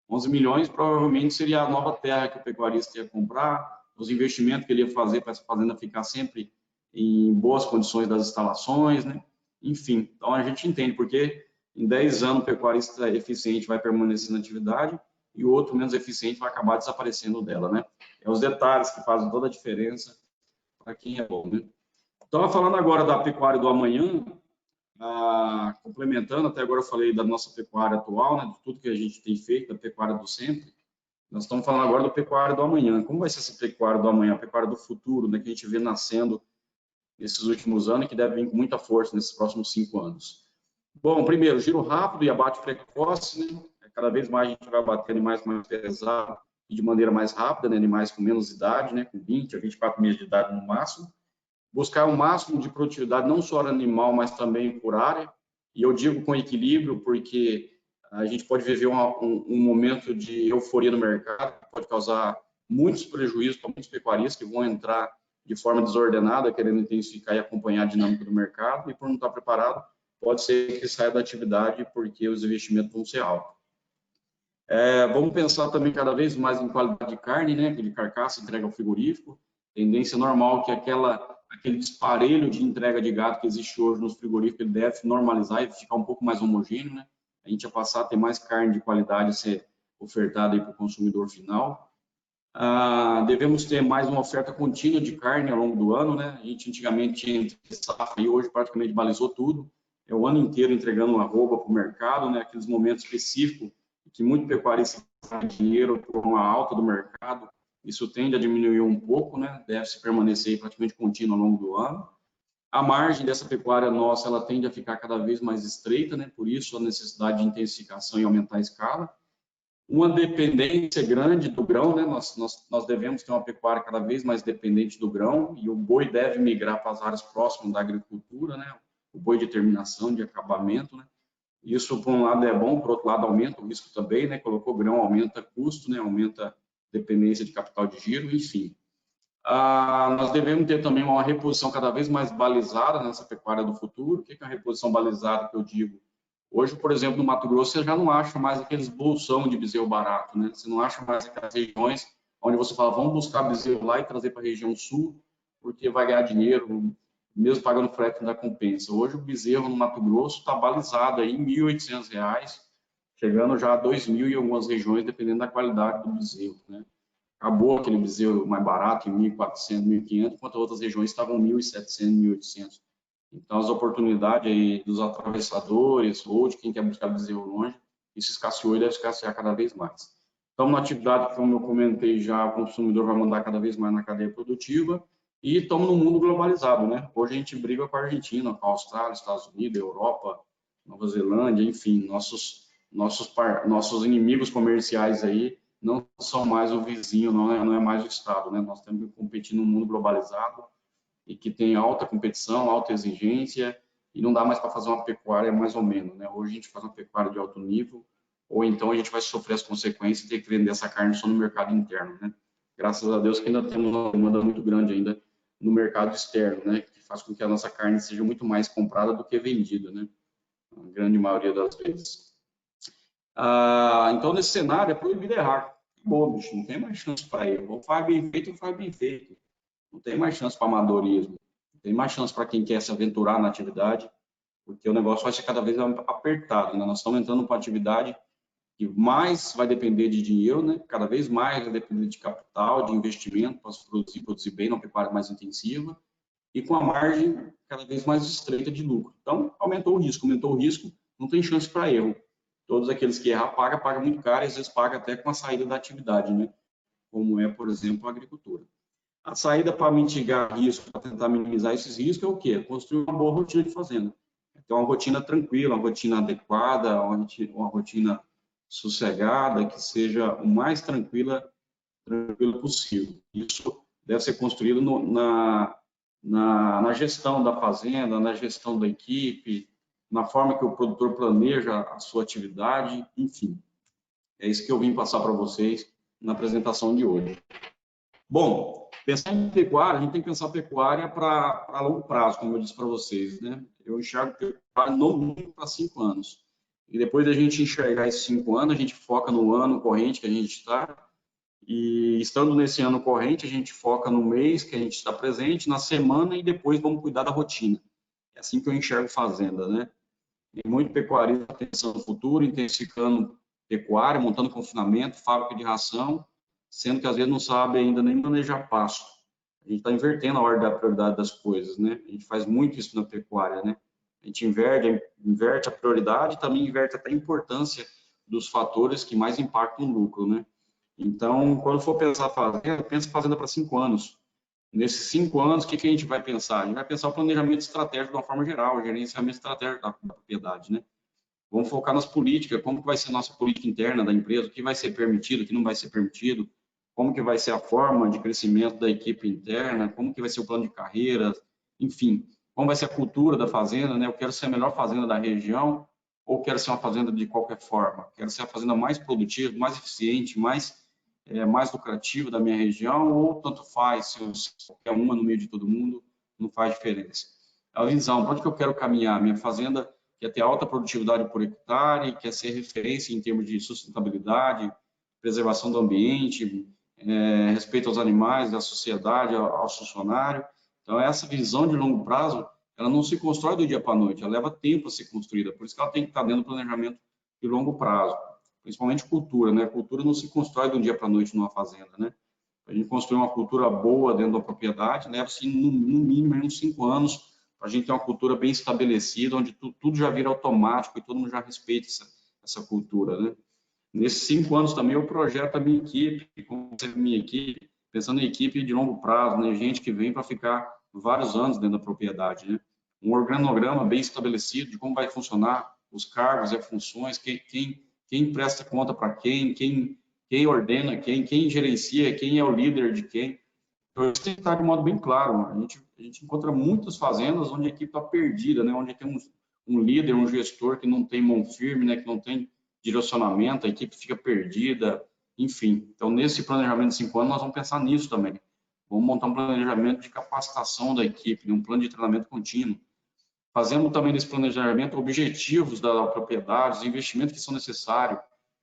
11 milhões provavelmente seria a nova terra que o pecuarista ia comprar, os investimentos que ele ia fazer para essa fazenda ficar sempre em boas condições das instalações, né? Enfim, então a gente entende porque em 10 anos o pecuarista eficiente vai permanecer na atividade e o outro menos eficiente vai acabar desaparecendo dela, né? É os detalhes que fazem toda a diferença para quem é bom, né? Então, falando agora da pecuária do amanhã, complementando, até agora eu falei da nossa pecuária atual, né, de tudo que a gente tem feito, da pecuária do sempre, nós estamos falando agora do pecuária do amanhã. Como vai ser essa pecuária do amanhã, a pecuária do futuro, né, que a gente vê nascendo nesses últimos anos e que deve vir com muita força nesses próximos 5 anos? Bom, primeiro, giro rápido e abate precoce, né? Cada vez mais a gente vai abater animais mais pesados e de maneira mais rápida, né? Animais com menos idade, né? Com 20 a 24 meses de idade no máximo. Buscar o máximo de produtividade, não só animal, mas também por área. E eu digo com equilíbrio, porque a gente pode viver um momento de euforia no mercado, que pode causar muitos prejuízos para muitos pecuaristas que vão entrar de forma desordenada, querendo intensificar e acompanhar a dinâmica do mercado, e por não estar preparado, pode ser que saia da atividade porque os investimentos vão ser altos. Vamos pensar também cada vez mais em qualidade de carne, né, de carcaça, entrega ao frigorífico. Tendência normal que aquele disparelho de entrega de gado que existe hoje nos frigoríficos, ele deve normalizar e ficar um pouco mais homogêneo, né? A gente ia passar a ter mais carne de qualidade a ser ofertada para o consumidor final. Devemos ter mais uma oferta contínua de carne ao longo do ano, né? A gente antigamente tinha entre safra e hoje praticamente balizou tudo. É o ano inteiro entregando uma arroba para o mercado, né? Aqueles momentos específicos que muito pecuarista ganha dinheiro por uma alta do mercado. Isso tende a diminuir um pouco, né? Deve se permanecer praticamente contínuo ao longo do ano. A margem dessa pecuária nossa, ela tende a ficar cada vez mais estreita, né? Por isso a necessidade de intensificação e aumentar a escala. Uma dependência grande do grão, né? Nós devemos ter uma pecuária cada vez mais dependente do grão e o boi deve migrar para as áreas próximas da agricultura, né? O boi de terminação, de acabamento, né? Isso, por um lado, é bom, por outro lado, aumenta o risco também, né? Colocou grão, aumenta custo, né? Aumenta dependência de capital de giro, enfim. Nós devemos ter também uma reposição cada vez mais balizada nessa pecuária do futuro. O que é a reposição balizada que eu digo? Hoje, por exemplo, no Mato Grosso, você já não acha mais aqueles bolsão de bezerro barato, né? Você não acha mais aquelas regiões onde você fala, vamos buscar bezerro lá e trazer para a região sul, porque vai ganhar dinheiro, mesmo pagando frete da compensa. Hoje, o bezerro no Mato Grosso está balizado aí em R$ 1.800, chegando já a R$ 2.000 em algumas regiões, dependendo da qualidade do bezerro, né? Acabou aquele bezerro mais barato, em 1.400, 1.500, enquanto outras regiões estavam 1.700, 1.800. Então, as oportunidades aí dos atravessadores ou de quem quer buscar bezerro longe, isso escasseou e deve escassear cada vez mais. Então, na atividade, como eu comentei já, o consumidor vai mandar cada vez mais na cadeia produtiva e estamos num mundo globalizado, né? Hoje a gente briga com a Argentina, com a Austrália, Estados Unidos, Europa, Nova Zelândia, enfim, nossos inimigos comerciais aí não são mais o vizinho, não é mais o Estado, né? Nós temos que competir num mundo globalizado e que tem alta competição, alta exigência, e não dá mais para fazer uma pecuária mais ou menos, né? Hoje a gente faz uma pecuária de alto nível, ou então a gente vai sofrer as consequências e ter que vender essa carne só no mercado interno, né? Graças a Deus que ainda temos uma demanda muito grande ainda no mercado externo, né? Que faz com que a nossa carne seja muito mais comprada do que vendida, né? A grande maioria das vezes. Então, nesse cenário, é proibido errar. Bom, bicho, não tem mais chance para erro. Ou faz bem feito ou faz bem feito. Não tem mais chance para amadorismo. Não tem mais chance para quem quer se aventurar na atividade, porque o negócio vai ser cada vez apertado, né? Nós estamos entrando para uma atividade que mais vai depender de dinheiro, né? Cada vez mais vai depender de capital, de investimento para se produzir bem, numa pecuária mais intensiva, e com a margem cada vez mais estreita de lucro. Então, aumentou o risco, não tem chance para erro. Todos aqueles que erram, pagam muito caro e às vezes pagam até com a saída da atividade, né? como é, por exemplo, a agricultura. A saída para mitigar risco, para tentar minimizar esses riscos, é o quê? Construir uma boa rotina de fazenda. Ter uma rotina tranquila, uma rotina adequada, uma rotina sossegada, que seja o mais tranquila possível. Isso deve ser construído na gestão da fazenda, na gestão da equipe, na forma que o produtor planeja a sua atividade, enfim. É isso que eu vim passar para vocês na apresentação de hoje. Bom, pensar em pecuária, a gente tem que pensar pecuária para longo prazo, como eu disse para vocês, né? Eu enxergo pecuária no mínimo para 5 anos. E depois da gente enxergar esses 5 anos, a gente foca no ano corrente que a gente está. E estando nesse ano corrente, a gente foca no mês que a gente está presente, na semana, e depois vamos cuidar da rotina. É assim que eu enxergo fazenda, né? Tem muito pecuarista pensando no futuro, intensificando pecuária, montando confinamento, fábrica de ração, sendo que às vezes não sabe ainda nem manejar pasto. A gente está invertendo a ordem da prioridade das coisas, né? A gente faz muito isso na pecuária, né? A gente inverte a prioridade e também inverte até a importância dos fatores que mais impactam o lucro, né? Então, quando for pensar fazenda, pensa fazenda para 5 anos. Nesses 5 anos, o que a gente vai pensar? A gente vai pensar o planejamento estratégico de uma forma geral, o gerenciamento estratégico da propriedade, né? Vamos focar nas políticas, como que vai ser a nossa política interna da empresa, o que vai ser permitido, o que não vai ser permitido, como que vai ser a forma de crescimento da equipe interna, como que vai ser o plano de carreira, enfim, como vai ser a cultura da fazenda, né? Eu quero ser a melhor fazenda da região ou quero ser uma fazenda de qualquer forma? Quero ser a fazenda mais produtiva, mais eficiente, mais lucrativa da minha região, ou tanto faz, se eu qualquer uma no meio de todo mundo, não faz diferença. A visão, para onde que eu quero caminhar? Minha fazenda quer ter alta produtividade por hectare, quer ser referência em termos de sustentabilidade, preservação do ambiente, respeito aos animais, à sociedade, ao funcionário. Então, essa visão de longo prazo, ela não se constrói do dia para a noite, ela leva tempo a ser construída, por isso que ela tem que estar dentro do planejamento de longo prazo, principalmente cultura, né? A cultura não se constrói do dia para a noite numa fazenda, né? A gente construir uma cultura boa dentro da propriedade, leva, assim, no mínimo, uns 5 anos, para a gente ter uma cultura bem estabelecida, onde tudo já vira automático e todo mundo já respeita essa cultura, né? Nesses 5 anos também eu projeto a minha equipe, como ser minha equipe, pensando em equipe de longo prazo, né? Gente que vem para ficar vários anos dentro da propriedade, né? Um organograma bem estabelecido de como vai funcionar os cargos e as funções, quem presta conta para quem ordena quem gerencia, quem é o líder de quem. Então, isso tem que estar de modo bem claro. A gente encontra muitas fazendas onde a equipe está perdida, né? Onde tem um líder, um gestor que não tem mão firme, né? Que não tem direcionamento, a equipe fica perdida, enfim. Então, nesse planejamento de 5 anos, nós vamos pensar nisso também. Vamos montar um planejamento de capacitação da equipe, um plano de treinamento contínuo. Fazendo também nesse planejamento objetivos da propriedade, os investimentos que são necessários,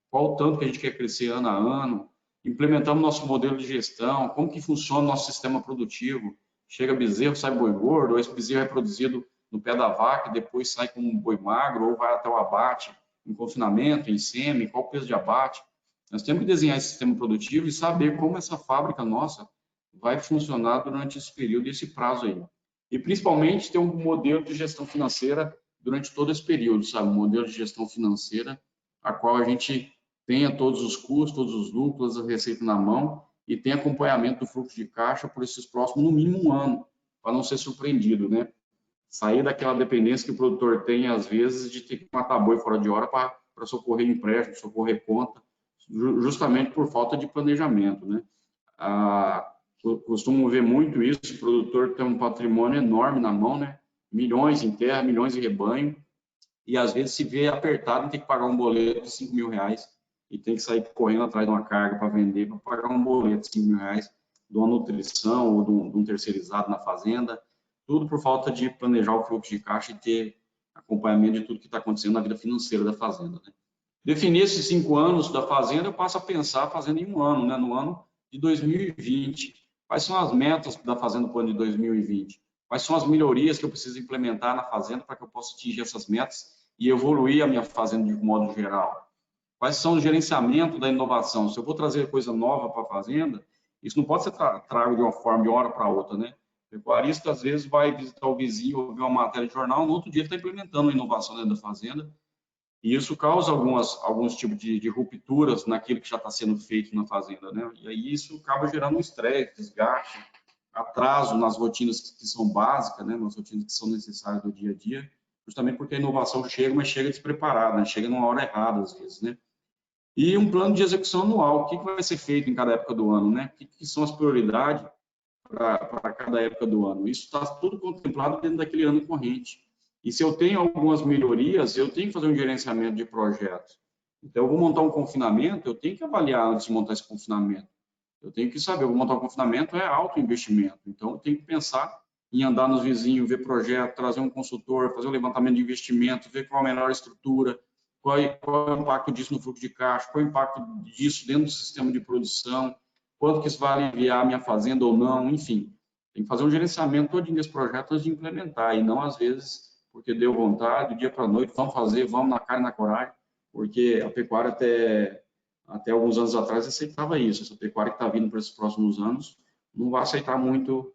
qual o tanto que a gente quer crescer ano a ano, implementamos nosso modelo de gestão, como que funciona o nosso sistema produtivo. Chega bezerro, sai boi gordo, ou esse bezerro é produzido no pé da vaca, depois sai com um boi magro, ou vai até o abate, em confinamento, em sêmen, qual o peso de abate. Nós temos que desenhar esse sistema produtivo e saber como essa fábrica nossa vai funcionar durante esse período e esse prazo aí. E, principalmente, ter um modelo de gestão financeira durante todo esse período, sabe? Um modelo de gestão financeira a qual a gente tenha todos os custos, todos os lucros, a receita na mão e tenha acompanhamento do fluxo de caixa por esses próximos, no mínimo, 1 ano, para não ser surpreendido, né? Sair daquela dependência que o produtor tem, às vezes, de ter que matar boi fora de hora para socorrer empréstimo, socorrer conta, justamente por falta de planejamento, né? Costumo ver muito isso, o produtor tem um patrimônio enorme na mão, né? Milhões em terra, milhões em rebanho, e às vezes se vê apertado em ter que pagar um boleto de 5 mil reais e tem que sair correndo atrás de uma carga para vender, para pagar um boleto de 5 mil reais de uma nutrição ou de um terceirizado na fazenda, tudo por falta de planejar o fluxo de caixa e ter acompanhamento de tudo que está acontecendo na vida financeira da fazenda, né? Definir esses 5 anos da fazenda, eu passo a pensar a fazenda em 1 ano, né? No ano de 2020. Quais são as metas da fazenda para o ano de 2020? Quais são as melhorias que eu preciso implementar na fazenda para que eu possa atingir essas metas e evoluir a minha fazenda de modo geral? Quais são o gerenciamento da inovação? Se eu vou trazer coisa nova para a fazenda, isso não pode ser trago de uma forma de uma hora para outra, né? O pecuarista, às vezes, vai visitar o vizinho, ouvir uma matéria de jornal, no outro dia ele está implementando uma inovação dentro da fazenda, E isso causa alguns tipos de rupturas naquilo que já está sendo feito na fazenda, né? E aí isso acaba gerando um estresse, desgaste, atraso nas rotinas que são básicas, né? Nas rotinas que são necessárias do dia a dia, justamente porque a inovação chega, mas chega despreparada, né? Chega numa hora errada às vezes, né? E um plano de execução anual, o que vai ser feito em cada época do ano, né? O que são as prioridades para cada época do ano? Isso está tudo contemplado dentro daquele ano corrente. E se eu tenho algumas melhorias, eu tenho que fazer um gerenciamento de projetos. Então, eu vou montar um confinamento, eu tenho que avaliar antes de montar esse confinamento. Eu tenho que saber, eu vou montar um confinamento, é alto investimento. Então, eu tenho que pensar em andar nos vizinhos, ver projeto, trazer um consultor, fazer um levantamento de investimento, ver qual a melhor estrutura, qual é o impacto disso no fluxo de caixa, qual é o impacto disso dentro do sistema de produção, quanto que isso vai aliviar a minha fazenda ou não, enfim. Tem que fazer um gerenciamento todinho desse projeto antes de implementar, e não, às vezes, porque deu vontade, do dia para a noite, vamos fazer, vamos na cara e na coragem, porque a pecuária até alguns anos atrás aceitava isso. Essa pecuária que está vindo para esses próximos anos não vai aceitar muito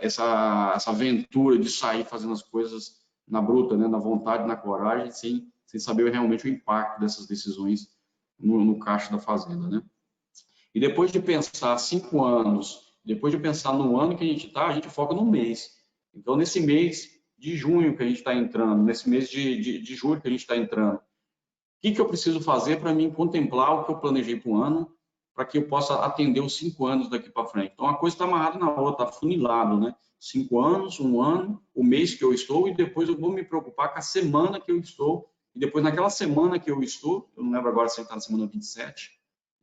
essa aventura de sair fazendo as coisas na bruta, né, na vontade, na coragem, sem saber realmente o impacto dessas decisões no caixa da fazenda, né? E depois de pensar 5 anos, depois de pensar no ano que a gente está, a gente foca no mês. Então, nesse mês de junho que a gente está entrando, nesse mês de julho que a gente está entrando, o que eu preciso fazer para mim contemplar o que eu planejei para o ano, para que eu possa atender os 5 anos daqui para frente. Então, a coisa está amarrada na outra, está funilado, né? 5 anos, 1 ano, o mês que eu estou, e depois eu vou me preocupar com a semana que eu estou, e depois naquela semana que eu estou, eu não lembro agora se está na semana 27,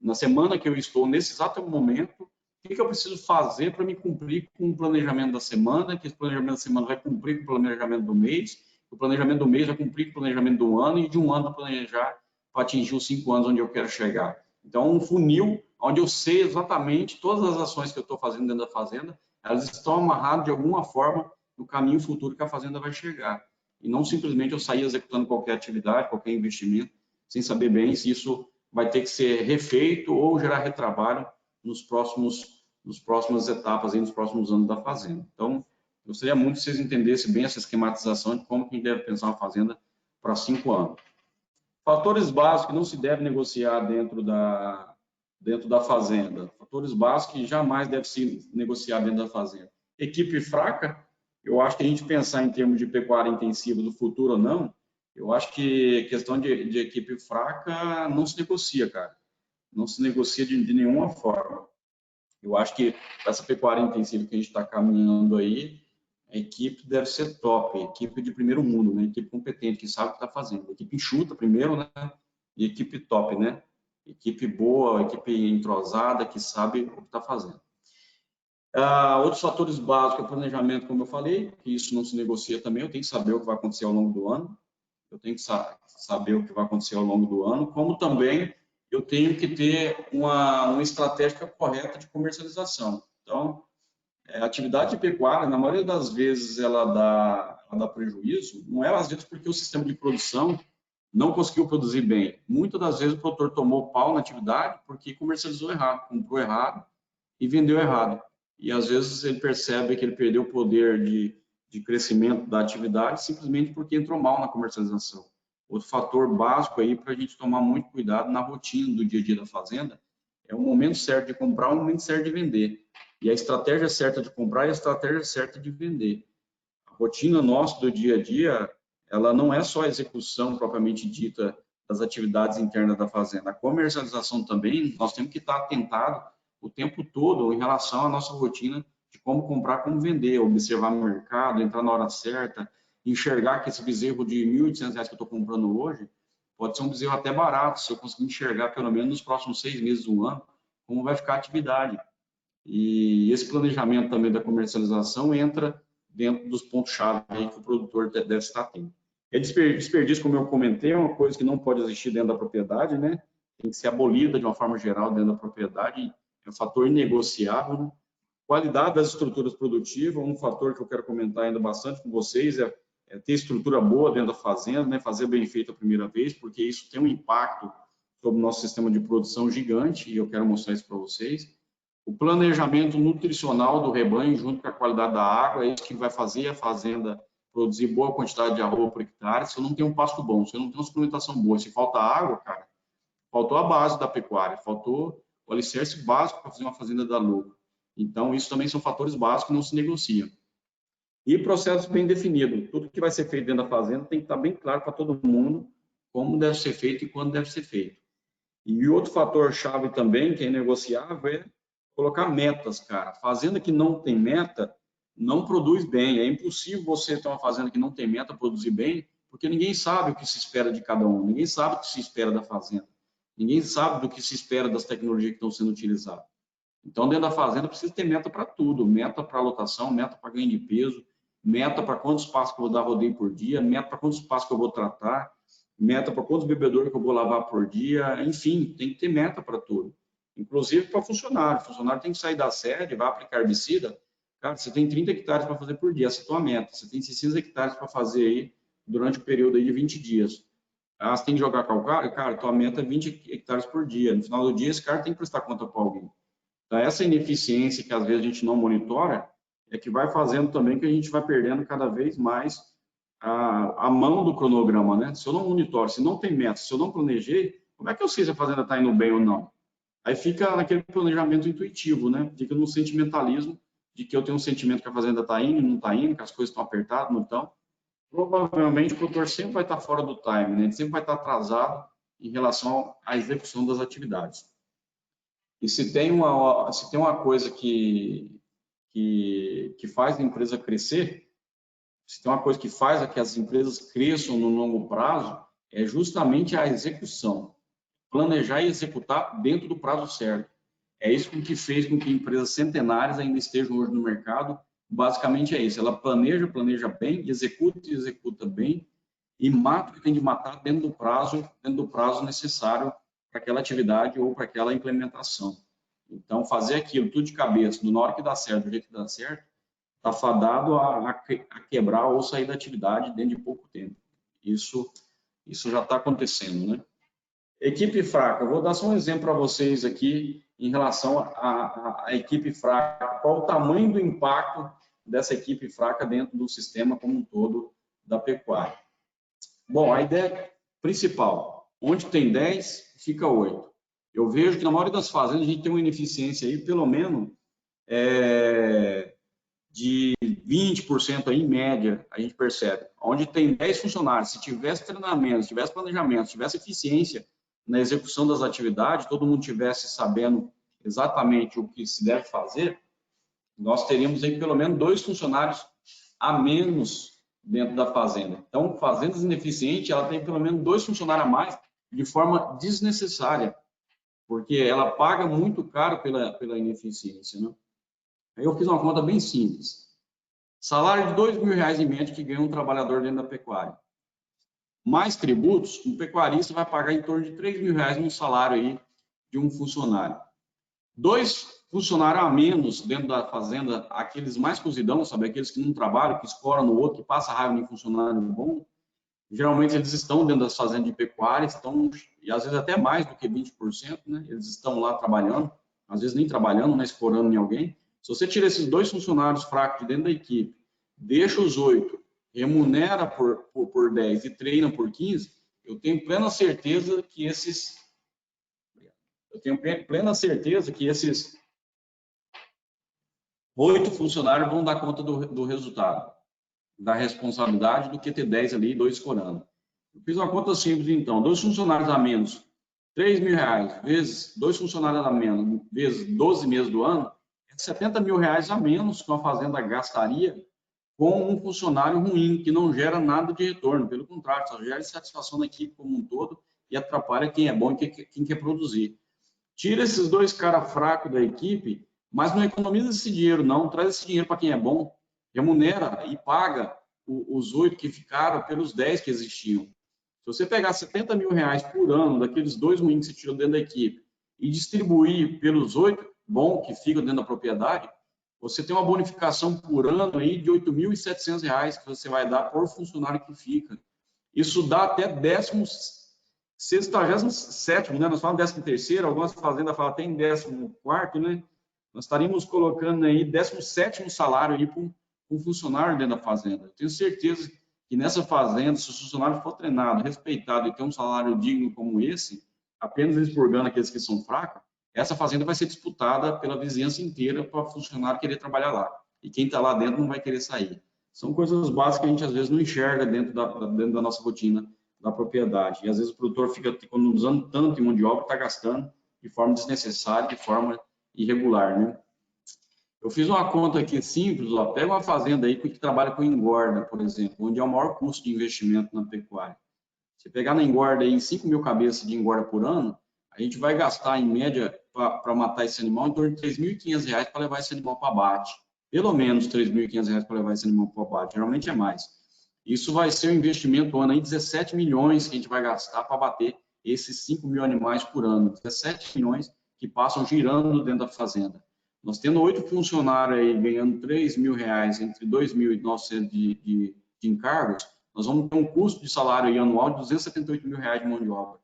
na semana que eu estou, nesse exato momento, o que eu preciso fazer para me cumprir com o planejamento da semana, que esse planejamento da semana vai cumprir com o planejamento do mês, o planejamento do mês vai cumprir com o planejamento do ano, e de um ano planejar para atingir os 5 anos onde eu quero chegar. Então, um funil onde eu sei exatamente todas as ações que eu estou fazendo dentro da fazenda, elas estão amarradas de alguma forma no caminho futuro que a fazenda vai chegar. E não simplesmente eu sair executando qualquer atividade, qualquer investimento, sem saber bem se isso vai ter que ser refeito ou gerar retrabalho nos próximas etapas, aí, nos próximos anos da fazenda. Então, eu gostaria muito que vocês entendessem bem essa esquematização de como que a gente deve pensar uma fazenda para 5 anos. Fatores básicos que não se deve negociar dentro da fazenda. Fatores básicos que jamais deve se negociar dentro da fazenda. Equipe fraca, eu acho que a gente pensar em termos de pecuária intensiva do futuro ou não, eu acho que questão de equipe fraca não se negocia, cara. Não se negocia de nenhuma forma. Eu acho que essa pecuária intensiva que a gente está caminhando aí, a equipe deve ser top, equipe de primeiro mundo, né? Equipe competente, que sabe o que está fazendo. Equipe enxuta primeiro, né? E equipe top, né? Equipe boa, equipe entrosada, que sabe o que está fazendo. Outros fatores básicos é o planejamento, como eu falei, que isso não se negocia também, eu tenho que saber o que vai acontecer ao longo do ano, eu tenho que saber o que vai acontecer ao longo do ano, como também eu tenho que ter uma estratégia correta de comercialização. Então, a atividade de pecuária, na maioria das vezes, ela dá prejuízo, não é às vezes porque o sistema de produção não conseguiu produzir bem. Muitas das vezes o produtor tomou pau na atividade porque comercializou errado, comprou errado e vendeu errado. E às vezes ele percebe que ele perdeu o poder de crescimento da atividade simplesmente porque entrou mal na comercialização. Outro fator básico aí para a gente tomar muito cuidado na rotina do dia a dia da fazenda é o momento certo de comprar, o momento certo de vender. E a estratégia certa de comprar e a estratégia certa de vender. A rotina nossa do dia a dia, ela não é só a execução propriamente dita das atividades internas da fazenda. A comercialização também, nós temos que estar atentado o tempo todo em relação à nossa rotina de como comprar, como vender, observar o mercado, entrar na hora certa, enxergar que esse bezerro de R$ 1.800 que eu estou comprando hoje pode ser um bezerro até barato, se eu conseguir enxergar pelo menos nos próximos 6 meses, 1 ano, como vai ficar a atividade. E esse planejamento também da comercialização entra dentro dos pontos-chave que o produtor deve estar atento. Desperdício, como eu comentei, é uma coisa que não pode existir dentro da propriedade, né? Tem que ser abolida de uma forma geral dentro da propriedade, é um fator inegociável, né? Qualidade das estruturas produtivas, um fator que eu quero comentar ainda bastante com vocês é ter estrutura boa dentro da fazenda, né? Fazer bem feito a primeira vez, porque isso tem um impacto sobre o nosso sistema de produção gigante, e eu quero mostrar isso para vocês. O planejamento nutricional do rebanho, junto com a qualidade da água, é isso que vai fazer a fazenda produzir boa quantidade de arroba por hectare se eu não tenho um pasto bom, se eu não tenho uma suplementação boa. Se falta água, cara, faltou a base da pecuária, faltou o alicerce básico para fazer uma fazenda dar lucro. Então, isso também são fatores básicos que não se negociam. E processo bem definido. Tudo que vai ser feito dentro da fazenda tem que estar bem claro para todo mundo como deve ser feito e quando deve ser feito. E outro fator chave também, que é negociável, é colocar metas, cara. Fazenda que não tem meta não produz bem. É impossível você ter uma fazenda que não tem meta produzir bem, porque ninguém sabe o que se espera de cada um, ninguém sabe o que se espera da fazenda, ninguém sabe do que se espera das tecnologias que estão sendo utilizadas. Então, dentro da fazenda, precisa ter meta para tudo, meta para lotação, meta para ganho de peso, meta para quantos passos que eu vou dar rodeio por dia, meta para quantos passos que eu vou tratar, meta para quantos bebedouros que eu vou lavar por dia, enfim, tem que ter meta para tudo. Inclusive para funcionário. O funcionário tem que sair da sede, vai aplicar herbicida. Cara, você tem 30 hectares para fazer por dia, essa é a tua meta. Você tem 600 hectares para fazer aí durante o período aí de 20 dias. Ah, você tem que jogar calcário? Cara, tua meta é 20 hectares por dia. No final do dia, esse cara tem que prestar conta para alguém. Então, essa ineficiência que às vezes a gente não monitora é que vai fazendo também que a gente vai perdendo cada vez mais a mão do cronograma, né? Se eu não monitoro, se não tem meta, se eu não planejei, como é que eu sei se a fazenda está indo bem ou não? Aí fica naquele planejamento intuitivo, né? Fica no sentimentalismo de que eu tenho um sentimento que a fazenda está indo, não está indo, que as coisas estão apertadas, não estão. Provavelmente o produtor sempre vai estar fora do time, né? Ele sempre vai estar atrasado em relação à execução das atividades. E se tem uma coisa que faz a empresa crescer, se tem uma coisa que faz que as empresas cresçam no longo prazo, é justamente a execução. Planejar e executar dentro do prazo certo. É isso que fez com que empresas centenárias ainda estejam hoje no mercado. Basicamente é isso. Ela planeja bem, executa bem e mata o que tem de matar dentro do prazo necessário para aquela atividade ou para aquela implementação. Então, fazer aquilo tudo de cabeça, na hora que dá certo, do jeito que dá certo, está fadado a quebrar ou sair da atividade dentro de pouco tempo. Isso já está acontecendo, né? Equipe fraca. Eu vou dar só um exemplo para vocês aqui em relação à equipe fraca. Qual o tamanho do impacto dessa equipe fraca dentro do sistema como um todo da pecuária? Bom, a ideia principal, onde tem 10, fica 8. Eu vejo que na maioria das fazendas a gente tem uma ineficiência aí, pelo menos, de 20% aí, em média, a gente percebe. Onde tem 10 funcionários, se tivesse treinamento, se tivesse planejamento, se tivesse eficiência na execução das atividades, todo mundo tivesse sabendo exatamente o que se deve fazer, nós teríamos aí pelo menos 2 funcionários a menos dentro da fazenda. Então, fazendas ineficientes, ela tem pelo menos 2 funcionários a mais de forma desnecessária, porque ela paga muito caro pela ineficiência, né? Aí eu fiz uma conta bem simples. Salário de R$2.000 em média que ganha um trabalhador dentro da pecuária. Mais tributos, um pecuarista vai pagar em torno de R$3.000 no salário aí de um funcionário. 2 funcionários a menos dentro da fazenda, aqueles mais cozidão, sabe? Aqueles que não trabalham, que escoram no outro, que passa raiva em funcionário bom. Geralmente eles estão dentro das fazendas de pecuária, e às vezes até mais do que 20%, né? Eles estão lá trabalhando, às vezes nem trabalhando, né? Escorando em alguém. Se você tira esses 2 funcionários fracos de dentro da equipe, deixa os 8, remunera por 10 e treina por 15, eu tenho plena certeza que esses 8 funcionários vão dar conta do resultado, da responsabilidade, do que ter 10 ali e 2 escorando. Eu fiz uma conta simples, então, 2 funcionários a menos, R$3.000, vezes 2 funcionários a menos, vezes 12 meses do ano, é R$70.000 a menos que uma fazenda gastaria com um funcionário ruim, que não gera nada de retorno, pelo contrário, só gera insatisfação na equipe como um todo e atrapalha quem é bom e quem quer produzir. Tira esses 2 caras fracos da equipe, mas não economiza esse dinheiro, não. Traz esse dinheiro para quem é bom, remunera e paga os 8 que ficaram pelos 10 que existiam. Se você pegar R$70.000 por ano daqueles 2 ruins que você tirou dentro da equipe e distribuir pelos 8 bons que ficam dentro da propriedade, você tem uma bonificação por ano aí de R$8.700 que você vai dar por funcionário que fica. Isso dá até 67º, né? Nós falamos 13º, algumas fazendas falam até em 14º, né? Nós estaríamos colocando aí 17º salário aí para um com o funcionário dentro da fazenda. Eu tenho certeza que nessa fazenda, se o funcionário for treinado, respeitado e ter um salário digno como esse, apenas expurgando aqueles que são fracos, essa fazenda vai ser disputada pela vizinhança inteira para o funcionário querer trabalhar lá. E quem está lá dentro não vai querer sair. São coisas básicas que a gente às vezes não enxerga dentro da nossa rotina da propriedade. E às vezes o produtor fica economizando tanto em mão de obra, está gastando de forma desnecessária, de forma irregular, né? Eu fiz uma conta aqui simples, ó, pega uma fazenda aí que trabalha com engorda, por exemplo, onde é o maior custo de investimento na pecuária. Se pegar na engorda aí 5 mil cabeças de engorda por ano, a gente vai gastar, em média, para matar esse animal, em torno de R$ 3.500 para levar esse animal para abate. Pelo menos R$ 3.500 para levar esse animal para abate, geralmente é mais. Isso vai ser um investimento ano aí, 17 milhões que a gente vai gastar para bater esses 5 mil animais por ano. 17 milhões que passam girando dentro da fazenda. Nós tendo 8 funcionários aí ganhando R$ 3.000 entre 2.900 de encargos, nós vamos ter um custo de salário anual de R$ 278 mil de mão de obra.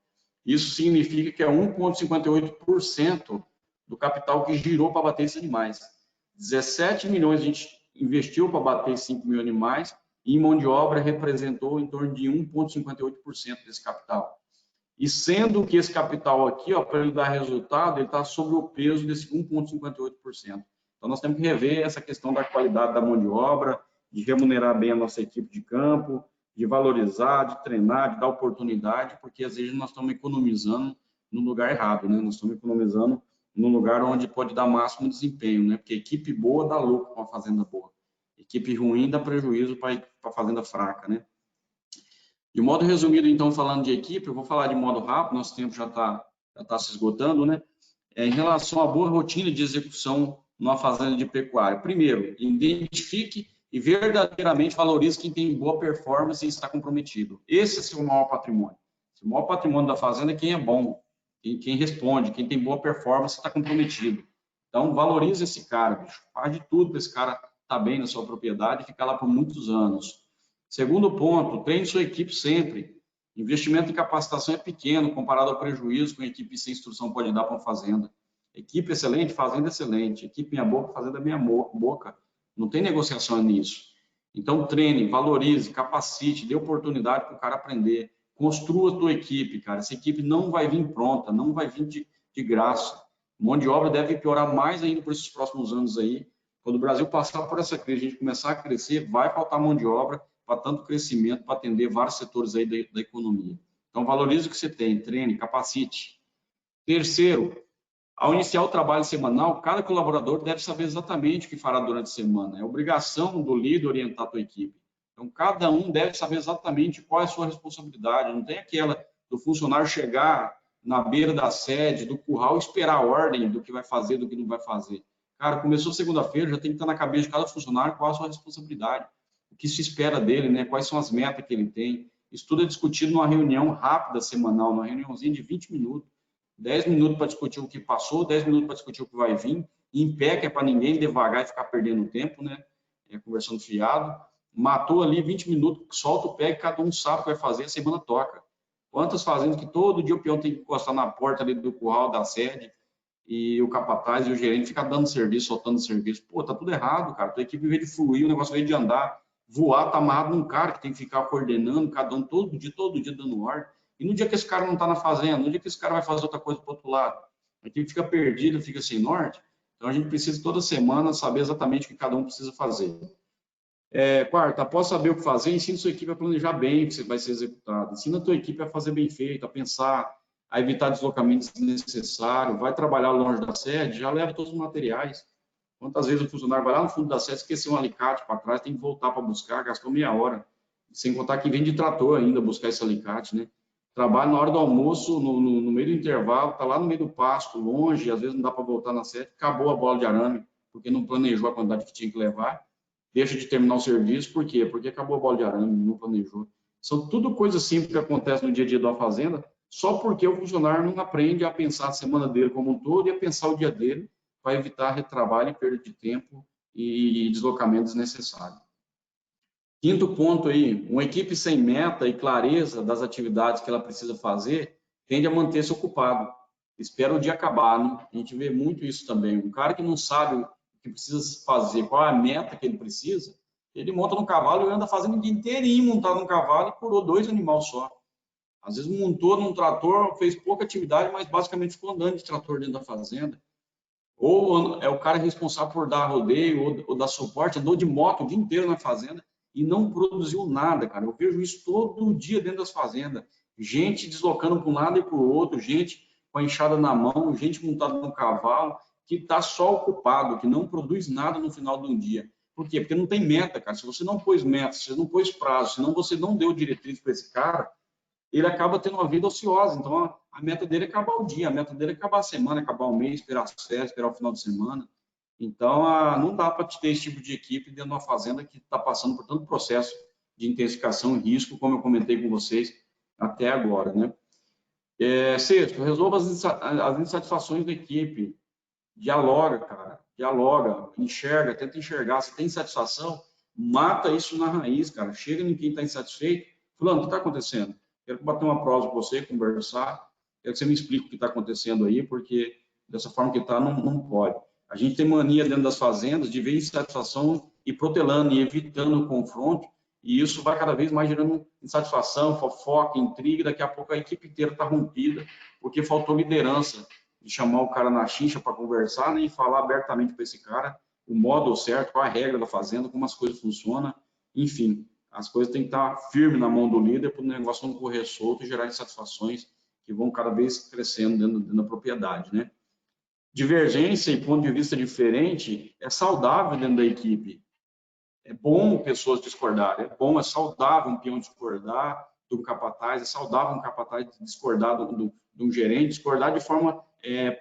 Isso significa que é 1,58% do capital que girou para bater esses animais. 17 milhões a gente investiu para bater 5 mil animais e em mão de obra representou em torno de 1,58% desse capital. E sendo que esse capital aqui, para ele dar resultado, ele está sobre o peso desse 1,58%. Então, nós temos que rever essa questão da qualidade da mão de obra, de remunerar bem a nossa equipe de campo, de valorizar, de treinar, de dar oportunidade, porque às vezes nós estamos economizando no lugar errado, né? Nós estamos economizando no lugar onde pode dar máximo desempenho, né? Porque equipe boa dá lucro para uma fazenda boa. Equipe ruim dá prejuízo para a fazenda fraca, né? De modo resumido, então, falando de equipe, eu vou falar de modo rápido, nosso tempo já tá se esgotando, né? Em relação à boa rotina de execução numa fazenda de pecuária. Primeiro, identifique e verdadeiramente valorize quem tem boa performance e está comprometido. Esse é o seu maior patrimônio. O maior patrimônio da fazenda é quem é bom, quem responde, quem tem boa performance e está comprometido. Então, valorize esse cara, bicho. Faz de tudo para esse cara estar bem na sua propriedade e ficar lá por muitos anos. Segundo ponto, treine sua equipe sempre. Investimento em capacitação é pequeno comparado ao prejuízo que uma equipe sem instrução pode dar para uma fazenda. Equipe excelente, fazenda excelente. Equipe meia boca, fazenda meia boca. Não tem negociação nisso. Então, treine, valorize, capacite, dê oportunidade para o cara aprender. Construa a tua equipe, cara. Essa equipe não vai vir pronta, não vai vir de graça. Mão de obra deve piorar mais ainda por esses próximos anos aí. Quando o Brasil passar por essa crise, a gente começar a crescer, vai faltar mão de obra para tanto crescimento, para atender vários setores aí da economia. Então, valorize o que você tem, treine, capacite. Terceiro, ao iniciar o trabalho semanal, cada colaborador deve saber exatamente o que fará durante a semana. É obrigação do líder orientar a tua equipe. Então, cada um deve saber exatamente qual é a sua responsabilidade. Não tem aquela do funcionário chegar na beira da sede, do curral, e esperar a ordem do que vai fazer, do que não vai fazer. Cara, começou segunda-feira, já tem que estar na cabeça de cada funcionário qual é a sua responsabilidade. O que se espera dele, né? Quais são as metas que ele tem. Isso tudo é discutido numa reunião rápida semanal, numa reuniãozinha de 20 minutos. 10 minutos para discutir o que passou, 10 minutos para discutir o que vai vir. Em pé, que é para ninguém devagar e ficar perdendo tempo, né? Conversando fiado. Matou ali 20 minutos, solta o pé, cada um sabe o que vai fazer, a semana toca. Quantas fazendas que todo dia o peão tem que encostar na porta ali do curral da sede e o capataz e o gerente fica dando serviço, soltando serviço. Pô, tá tudo errado, cara. Tua equipe veio de fluir, o negócio veio de andar. Voar tá amarrado num cara que tem que ficar coordenando, cada um todo dia dando ordem. E no dia que esse cara não está na fazenda, no dia que esse cara vai fazer outra coisa para o outro lado, a equipe fica perdida, fica sem norte. Então a gente precisa toda semana saber exatamente o que cada um precisa fazer. Quarto, após saber o que fazer, ensina sua equipe a planejar bem o que vai ser executado. Ensina a tua equipe a fazer bem feito, a pensar, a evitar deslocamentos desnecessários. Vai trabalhar longe da sede, já leva todos os materiais. Quantas vezes o funcionário vai lá no fundo da sede, esqueceu um alicate para trás, tem que voltar para buscar, gastou meia hora. Sem contar que vem de trator ainda buscar esse alicate, né? Trabalha na hora do almoço, no meio do intervalo, está lá no meio do pasto, longe, às vezes não dá para voltar na sede, acabou a bola de arame, porque não planejou a quantidade que tinha que levar, deixa de terminar o serviço, por quê? Porque acabou a bola de arame, não planejou. São tudo coisas simples que acontecem no dia a dia da fazenda, só porque o funcionário não aprende a pensar a semana dele como um todo e a pensar o dia dele, para evitar retrabalho e perda de tempo e deslocamento desnecessário. Quinto ponto aí, uma equipe sem meta e clareza das atividades que ela precisa fazer tende a manter-se ocupado. Espera o dia acabar, né? A gente vê muito isso também. Um cara que não sabe o que precisa fazer, qual é a meta que ele precisa, Ele monta no cavalo e anda fazendo o dia inteirinho montado no cavalo e curou 2 animais só. Às vezes montou num trator, fez pouca atividade, mas basicamente ficou andando de trator dentro da fazenda. Ou é o cara responsável por dar rodeio ou dar suporte, andou de moto o dia inteiro na fazenda e não produziu nada, cara. Eu vejo isso todo dia dentro das fazendas. Gente deslocando para um lado e para o outro, gente com a enxada na mão, gente montada no cavalo, que está só ocupado, que não produz nada no final do dia. Por quê? Porque não tem meta, cara. Se você não pôs meta, se você não pôs prazo, se você não deu diretriz para esse cara, ele acaba tendo uma vida ociosa. Então, a meta dele é acabar o dia, a meta dele é acabar a semana, acabar o mês, esperar as férias, esperar o final de semana. Então, não dá para ter esse tipo de equipe dentro de uma fazenda que está passando por tanto processo de intensificação e risco, como eu comentei com vocês até agora, né? Sexto, resolva as insatisfações da equipe. Dialoga, cara. Dialoga, enxerga, tenta enxergar. Se tem insatisfação, mata isso na raiz, cara. Chega em quem está insatisfeito. Fulano, o que está acontecendo? Quero bater uma prosa com você, conversar. Quero que você me explique o que está acontecendo aí, porque dessa forma que está, não pode. A gente tem mania dentro das fazendas de ver insatisfação e protelando e evitando o confronto, e isso vai cada vez mais gerando insatisfação, fofoca, intriga. Daqui a pouco a equipe inteira está rompida, porque faltou liderança de chamar o cara na chincha para conversar, né, e falar abertamente para esse cara o modo certo, qual a regra da fazenda, como as coisas funcionam, enfim. As coisas têm que estar firmes na mão do líder para o negócio não correr solto e gerar insatisfações que vão cada vez crescendo dentro da propriedade, né? Divergência e ponto de vista diferente é saudável dentro da equipe. É bom pessoas discordarem, é bom, é saudável um peão discordar de um capataz, é saudável um capataz discordar de um gerente, discordar de forma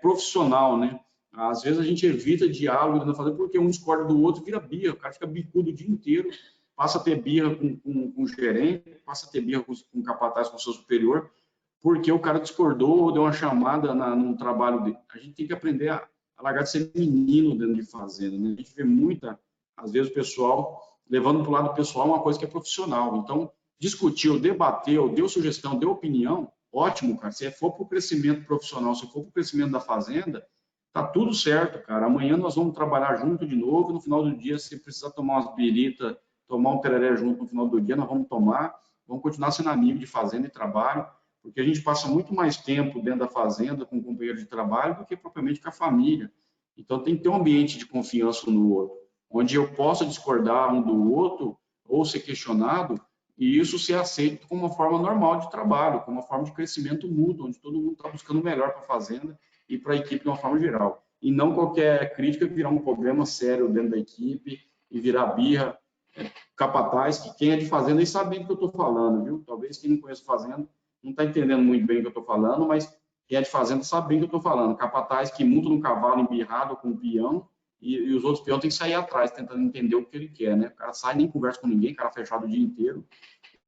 profissional, né? Às vezes a gente evita diálogo na fazenda porque um discorda do outro, vira birra, o cara fica bicudo o dia inteiro, passa a ter birra com o gerente, passa a ter birra com o capataz, com o seu superior, porque o cara discordou, deu uma chamada no trabalho dele. A gente tem que aprender a largar de ser menino dentro de fazenda, né? A gente vê às vezes o pessoal levando para o lado pessoal uma coisa que é profissional. Então, discutiu, debateu, deu sugestão, deu opinião, ótimo, cara. Se for para o crescimento profissional, se for para o crescimento da fazenda, tá tudo certo, cara. Amanhã nós vamos trabalhar junto de novo. No final do dia, se precisar tomar umas biritas, tomar um tereré junto no final do dia, nós vamos tomar. Vamos continuar sendo amigos de fazenda e trabalho, porque a gente passa muito mais tempo dentro da fazenda com o companheiro de trabalho do que propriamente com a família. Então, tem que ter um ambiente de confiança no outro, onde eu possa discordar um do outro ou ser questionado, e isso ser aceito como uma forma normal de trabalho, como uma forma de crescimento mútuo, onde todo mundo está buscando o melhor para a fazenda e para a equipe de uma forma geral. E não qualquer crítica virar um problema sério dentro da equipe e virar birra, capataz, que quem é de fazenda nem sabe bem do que eu estou falando, viu? Talvez quem não conhece fazenda não está entendendo muito bem o que eu estou falando, mas quem é de fazenda sabe bem o que eu estou falando. Capataz que monta num cavalo embirrado com um peão, e os outros peões têm que sair atrás, tentando entender o que ele quer, né? O cara sai, nem conversa com ninguém, cara fechado o dia inteiro.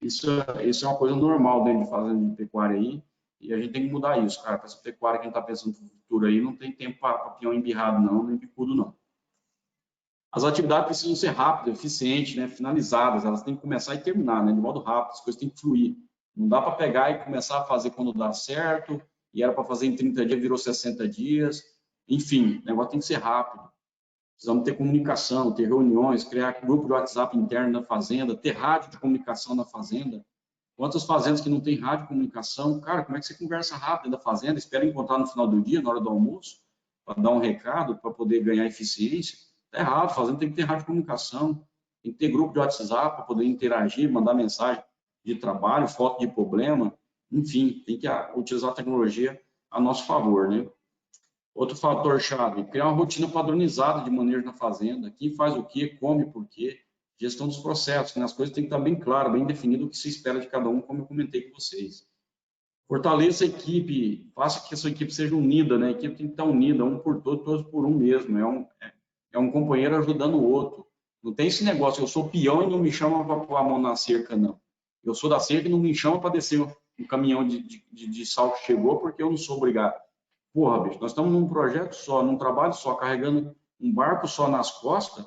Isso é uma coisa normal dentro de fazenda de pecuária aí, e a gente tem que mudar isso, cara. Para essa pecuária, quem está pensando no futuro aí, não tem tempo para peão embirrado, não, nem bicudo, não. As atividades precisam ser rápidas, eficientes, né? Finalizadas, elas têm que começar e terminar, né? De modo rápido, as coisas têm que fluir. Não dá para pegar e começar a fazer quando dá certo, e era para fazer em 30 dias, virou 60 dias. Enfim, o negócio tem que ser rápido. Precisamos ter comunicação, ter reuniões, criar grupo de WhatsApp interno na fazenda, ter rádio de comunicação na fazenda. Quantas fazendas que não tem rádio de comunicação? Cara, como é que você conversa rápido da fazenda? Espera encontrar no final do dia, na hora do almoço, para dar um recado, para poder ganhar eficiência. Está errado, a fazenda tem que ter rádio de comunicação, tem que ter grupo de WhatsApp para poder interagir, mandar mensagem de trabalho, foto de problema, enfim, tem que utilizar a tecnologia a nosso favor, né? Outro fator-chave, criar uma rotina padronizada de manejo na fazenda, quem faz o quê, come por quê, gestão dos processos, né? As coisas têm que estar bem claras, bem definido o que se espera de cada um, como eu comentei com vocês. Fortaleça a equipe, faça que a sua equipe seja unida, né? A equipe tem que estar unida, um por todos, todos por um mesmo, é um companheiro ajudando o outro. Não tem esse negócio, eu sou peão e não me chama para pôr a mão na cerca, não. Eu sou da cerca e não me chama para descer um caminhão de sal que chegou, porque eu não sou obrigado. Porra, bicho, nós estamos num projeto só, num trabalho só, carregando um barco só nas costas.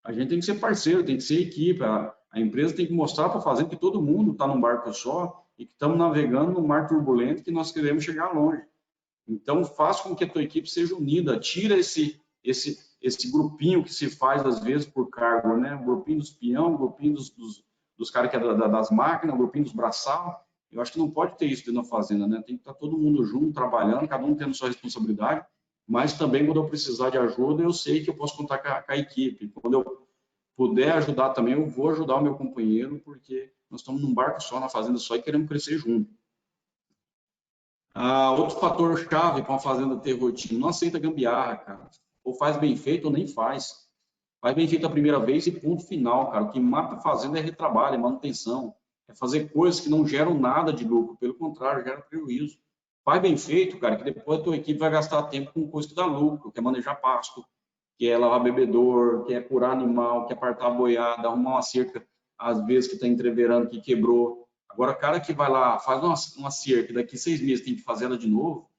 A gente tem que ser parceiro, tem que ser equipe. A empresa tem que mostrar para a fazenda que todo mundo está num barco só e que estamos navegando num mar turbulento que nós queremos chegar longe. Então, faça com que a tua equipe seja unida, tira esse esse grupinho que se faz, às vezes, por cargo, né? O grupinho dos peão, o grupinho dos caras que é das máquinas, o grupinho dos braçal. Eu acho que não pode ter isso dentro da fazenda, né? Tem que estar todo mundo junto, trabalhando, cada um tendo sua responsabilidade, mas também, quando eu precisar de ajuda, eu sei que eu posso contar com a equipe. Quando eu puder ajudar também, eu vou ajudar o meu companheiro, porque nós estamos num barco só, na fazenda só, e queremos crescer junto. Outro fator chave para uma fazenda ter rotina, não aceita gambiarra, cara. Ou faz bem feito ou nem faz. Faz bem feito a primeira vez e ponto final, cara. O que mata a fazenda é retrabalho, é manutenção. É fazer coisas que não geram nada de lucro, pelo contrário, gera prejuízo. Faz bem feito, cara, que depois a tua equipe vai gastar tempo com coisa que dá lucro, que é manejar pasto, que é lavar bebedouro, que é curar animal, que é apartar a boiada, arrumar uma cerca, às vezes que está entreverando, que quebrou. Agora, o cara que vai lá, faz uma cerca, daqui 6 meses tem que fazer ela de novo,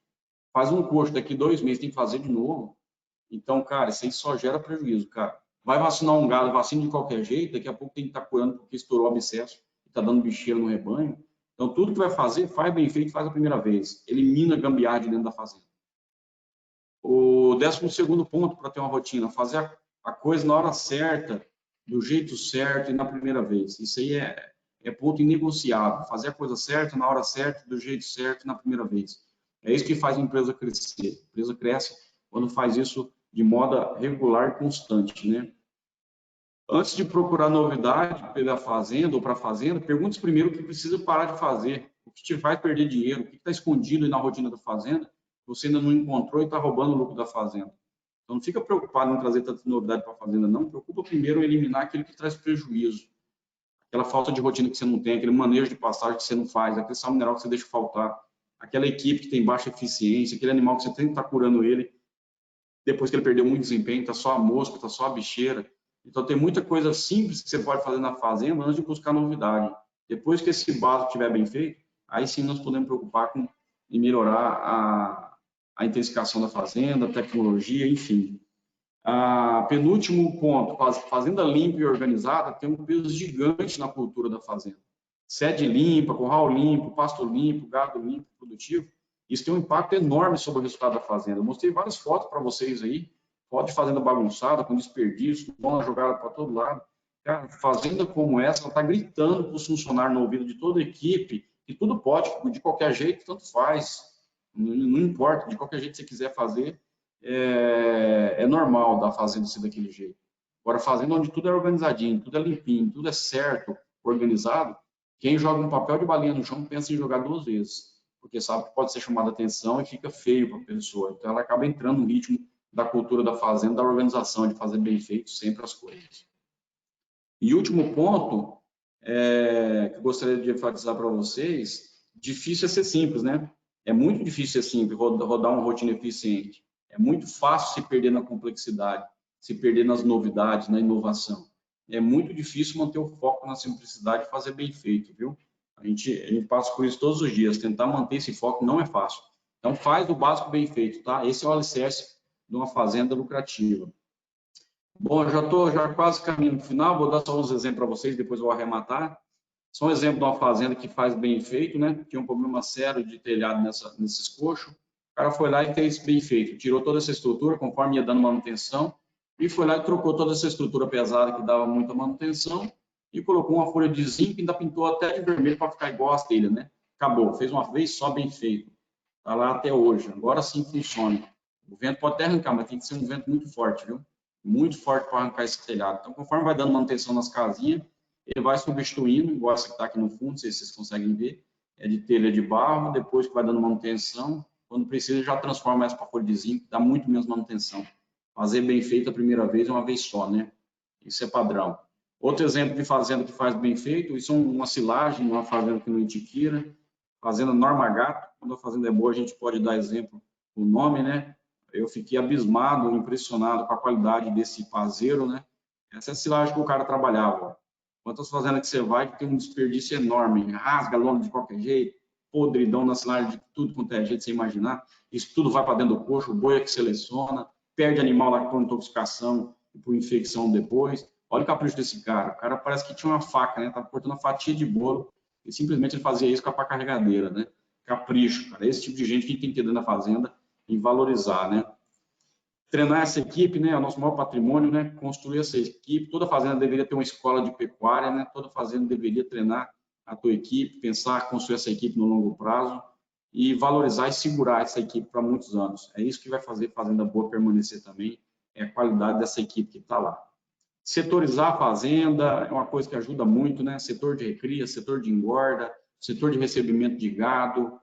faz um coxo, daqui 2 meses tem que fazer de novo. Então, cara, isso aí só gera prejuízo, cara. Vai vacinar um gado, vacina de qualquer jeito, daqui a pouco tem que estar curando porque estourou o abscesso e está dando bicheiro no rebanho. Então, tudo que vai fazer, faz bem feito, faz a primeira vez. Elimina gambiarra de dentro da fazenda. O 12º ponto para ter uma rotina, fazer a coisa na hora certa, do jeito certo e na primeira vez. Isso aí é ponto inegociável. Fazer a coisa certa, na hora certa, do jeito certo e na primeira vez. É isso que faz a empresa crescer. A empresa cresce quando faz isso de modo regular e constante, né? Antes de procurar novidade pela fazenda ou para a fazenda, pergunte primeiro o que precisa parar de fazer, o que te faz perder dinheiro, o que está escondido aí na rotina da fazenda, você ainda não encontrou e está roubando o lucro da fazenda. Então, não fica preocupado em trazer tanta novidade para a fazenda, não. Preocupa primeiro em eliminar aquilo que traz prejuízo. Aquela falta de rotina que você não tem, aquele manejo de pastagem que você não faz, aquele sal mineral que você deixa faltar, aquela equipe que tem baixa eficiência, aquele animal que você tem que estar curando ele, depois que ele perdeu muito desempenho, está só a mosca, está só a bicheira. Então, tem muita coisa simples que você pode fazer na fazenda antes de buscar novidade. Depois que esse básico estiver bem feito, aí sim nós podemos preocupar em melhorar a intensificação da fazenda, a tecnologia, enfim. Penúltimo ponto, fazenda limpa e organizada tem um peso gigante na cultura da fazenda. Sede limpa, curral limpo, pasto limpo, gado limpo, produtivo. Isso tem um impacto enorme sobre o resultado da fazenda. Eu mostrei várias fotos para vocês aí, foto de fazenda bagunçada, com desperdício, bola jogada para todo lado. Cara, fazenda como essa, está gritando para os funcionários no ouvido de toda a equipe, que tudo pode, de qualquer jeito, tanto faz. Não importa, de qualquer jeito que você quiser fazer, é normal da fazenda ser daquele jeito. Agora, fazenda onde tudo é organizadinho, tudo é limpinho, tudo é certo, organizado, quem joga um papel de balinha no chão pensa em jogar 2 vezes, porque sabe que pode ser chamada atenção e fica feio para a pessoa. Então, ela acaba entrando no ritmo da cultura da fazenda, da organização, de fazer bem feito sempre as coisas. E último ponto, que eu gostaria de enfatizar para vocês, difícil é ser simples, né? É muito difícil ser simples, rodar uma rotina eficiente. É muito fácil se perder na complexidade, se perder nas novidades, na inovação. É muito difícil manter o foco na simplicidade e fazer bem feito, viu? A gente passa por isso todos os dias. Tentar manter esse foco não é fácil. Então, faz o básico bem feito, tá? Esse é o alicerce de uma fazenda lucrativa. Bom, já estou quase caminhando para o final, vou dar só uns exemplos para vocês, depois eu vou arrematar. Só um exemplo de uma fazenda que faz bem feito, né? Tinha um problema sério de telhado nesses coxos. O cara foi lá e fez bem feito, tirou toda essa estrutura conforme ia dando manutenção e foi lá e trocou toda essa estrutura pesada que dava muita manutenção e colocou uma folha de zinco e ainda pintou até de vermelho para ficar igual as telhas, né? Acabou, fez uma vez só bem feito. Está lá até hoje, agora sim funciona. O vento pode até arrancar, mas tem que ser um vento muito forte, viu? Muito forte para arrancar esse telhado. Então, conforme vai dando manutenção nas casinhas, ele vai substituindo, igual essa que está aqui no fundo, não sei se vocês conseguem ver, é de telha de barro, depois que vai dando manutenção, quando precisa já transforma essa para folha de zinco, dá muito menos manutenção. Fazer bem feito a primeira vez é uma vez só, né? Isso é padrão. Outro exemplo de fazenda que faz bem feito, isso é uma silagem, uma fazenda aqui no Itiquira, fazenda Norma Gato. Quando a fazenda é boa, a gente pode dar exemplo o nome, né? Eu fiquei abismado, impressionado com a qualidade desse pazeiro, né? Essa é a silagem que o cara trabalhava. Quantas fazendas que você vai que tem um desperdício enorme, rasga lona de qualquer jeito, podridão na silagem de tudo quanto é jeito, você imaginar. Isso tudo vai para dentro do coxo, o boi é que seleciona, perde animal lá por intoxicação e por infecção depois. Olha o capricho desse cara. O cara parece que tinha uma faca, né? Tava cortando uma fatia de bolo e simplesmente ele fazia isso com a pá carregadeira, né? Capricho, cara. Esse tipo de gente que a gente tem que ter dentro da fazenda e valorizar, né? treinar essa equipe, né, é o nosso maior patrimônio, né, construir essa equipe. Toda fazenda deveria ter uma escola de pecuária, né, toda fazenda deveria treinar a tua equipe, pensar, construir essa equipe no longo prazo e valorizar e segurar essa equipe para muitos anos. É isso que vai fazer a fazenda boa permanecer também, é a qualidade dessa equipe que está lá. Setorizar a fazenda é uma coisa que ajuda muito, né, setor de recria, setor de engorda, setor de recebimento de gado.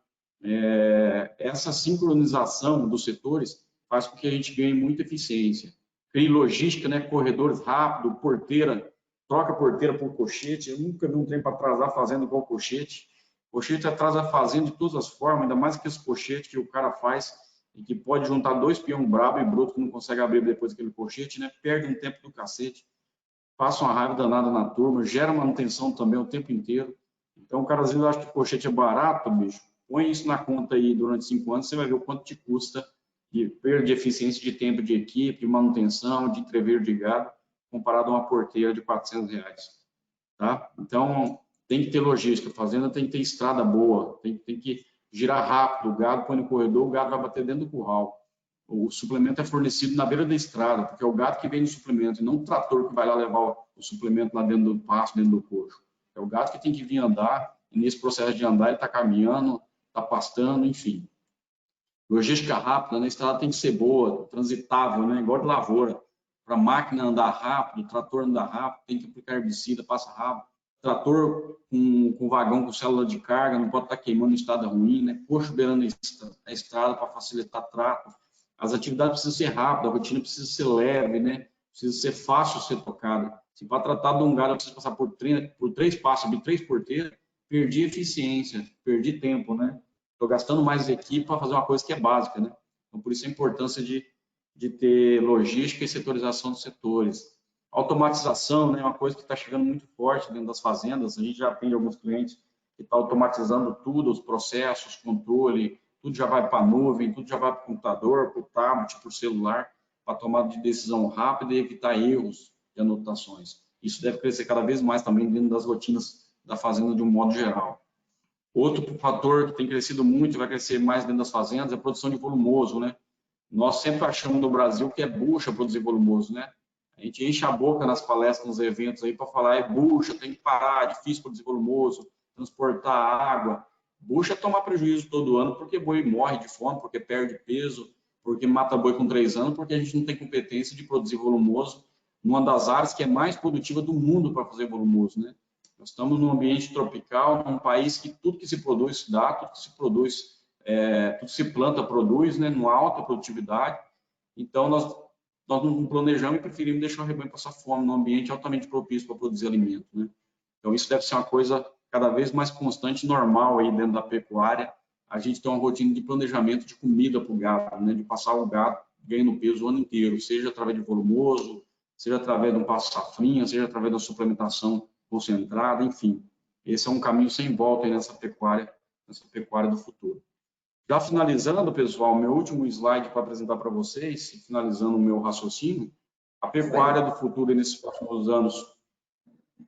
Essa sincronização dos setores faz com que a gente ganhe muita eficiência. Crie logística, né? Corredores rápidos, porteira, troca porteira por cochete. Eu nunca vi um trem para atrasar a fazenda igual cochete. Cochete atrasa a fazenda de todas as formas, ainda mais que esse cochete que o cara faz e que pode juntar 2 peão brabo e bruto que não consegue abrir depois daquele cochete, né? Perde um tempo do cacete, passa uma raiva danada na turma, gera manutenção também o tempo inteiro. Então, o cara às vezes acha que cochete é barato, bicho. Põe isso na conta aí durante 5 anos, você vai ver o quanto te custa de perda de eficiência de tempo de equipe, de manutenção, de entreveiro de gado, comparado a uma porteira de R$400. Tá? Então, tem que ter logística, a fazenda tem que ter estrada boa, tem que girar rápido, o gado põe no corredor, o gado vai bater dentro do curral. O suplemento é fornecido na beira da estrada, porque é o gado que vem no suplemento, e não o trator que vai lá levar o suplemento lá dentro do pasto, dentro do coxo. É o gado que tem que vir andar, e nesse processo de andar ele está caminhando, está pastando, enfim. Logística rápida, né? A estrada tem que ser boa, transitável, né? Igual de lavoura. Para a máquina andar rápido, o trator andar rápido, tem que aplicar herbicida, passa rápido. Trator com vagão com célula de carga, não pode estar queimando em estrada ruim, né? Coxo beirando a estrada para facilitar trato. As atividades precisam ser rápidas, a rotina precisa ser leve, né? Precisa ser fácil de ser tocada. Se para tratar de um gado eu preciso passar por 3 passos, abrir 3 porteiras, perdi eficiência, perdi tempo, né? Estou gastando mais equipe para fazer uma coisa que é básica, né? Então, por isso a importância de ter logística e setorização dos setores. Automatização, né? É uma coisa que está chegando muito forte dentro das fazendas. A gente já tem alguns clientes que estão automatizando tudo, os processos, controle, tudo já vai para a nuvem, tudo já vai para o computador, para o tablet, para o celular, para tomada de decisão rápida e evitar erros de anotações. Isso deve crescer cada vez mais também dentro das rotinas da fazenda de um modo geral. Outro fator que tem crescido muito e vai crescer mais dentro das fazendas é a produção de volumoso, né? Nós sempre achamos no Brasil que é bucha produzir volumoso, né? A gente enche a boca nas palestras, nos eventos aí para falar é bucha, tem que parar, é difícil produzir volumoso, transportar água. Bucha é tomar prejuízo todo ano porque boi morre de fome, porque perde peso, porque mata boi com 3 anos, porque a gente não tem competência de produzir volumoso numa das áreas que é mais produtiva do mundo para fazer volumoso, né? Nós estamos num ambiente tropical, num país que tudo que se produz dá, tudo que se produz, tudo que se planta produz, né, numa alta produtividade. Então, nós não planejamos e preferimos deixar o rebanho passar fome num ambiente altamente propício para produzir alimento, né? Então, isso deve ser uma coisa cada vez mais constante e normal aí dentro da pecuária. A gente tem uma rotina de planejamento de comida para o gado, né, de passar o gado ganhando peso o ano inteiro, seja através de volumoso, seja através de um passo safrinha, seja através da suplementação concentrada, enfim. Esse é um caminho sem volta aí nessa pecuária do futuro. Já finalizando, pessoal, meu último slide para apresentar para vocês, finalizando o meu raciocínio, a pecuária do futuro nesses próximos anos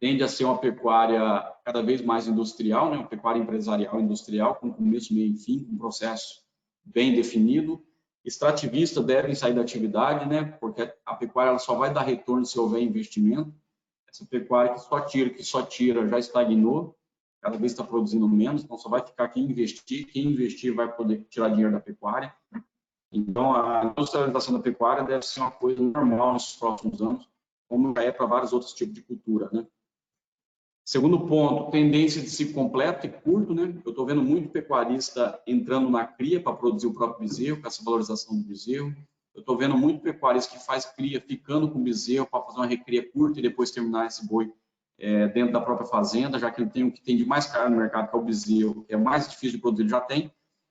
tende a ser uma pecuária cada vez mais industrial, né? Uma pecuária empresarial industrial, com começo, meio e fim, com um processo bem definido. Extrativistas devem sair da atividade, né? Porque a pecuária ela só vai dar retorno se houver investimento. Essa pecuária que só tira, já estagnou, cada vez está produzindo menos, então só vai ficar quem investir vai poder tirar dinheiro da pecuária. Então, a industrialização da pecuária deve ser uma coisa normal nos próximos anos, como já é para vários outros tipos de cultura, né? Segundo ponto, tendência de ciclo completo e curto, né? Eu estou vendo muito pecuarista entrando na cria para produzir o próprio bezerro, com essa valorização do bezerro. Eu estou vendo muito pecuarista que faz cria ficando com o bezerro para fazer uma recria curta e depois terminar esse boi dentro da própria fazenda, já que ele tem o que tem de mais caro no mercado, que é o bezerro, que é mais difícil de produzir, ele já tem.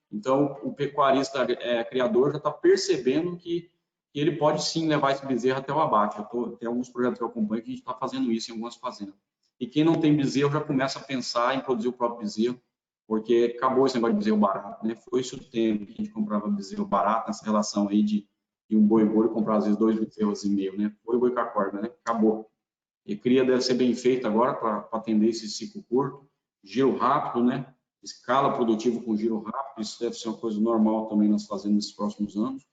Então, o pecuarista criador já está percebendo que ele pode sim levar esse bezerro até o abate. Tem alguns projetos que eu acompanho que a gente está fazendo isso em algumas fazendas. E quem não tem bezerro já começa a pensar em produzir o próprio bezerro, porque acabou esse negócio de bezerro barato, né? Foi isso o tempo que a gente comprava bezerro barato, nessa relação aí de um boi e comprar às vezes 2 bezerros e meio, né? Boi com a corda, né? Acabou. E cria deve ser bem feita agora para atender esse ciclo curto, giro rápido, né? Escala produtiva com giro rápido, isso deve ser uma coisa normal também nas fazendas nos próximos anos.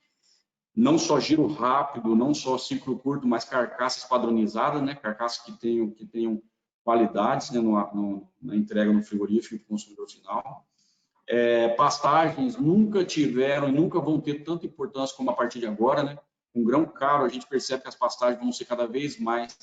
não só giro rápido, não só ciclo curto, mas carcaças padronizadas, né? Carcaças que tenham qualidades, né? Na entrega no frigorífico e para o consumidor final. Pastagens nunca tiveram e nunca vão ter tanta importância como a partir de agora, né? Com grão caro, a gente percebe que as pastagens vão ser cada vez mais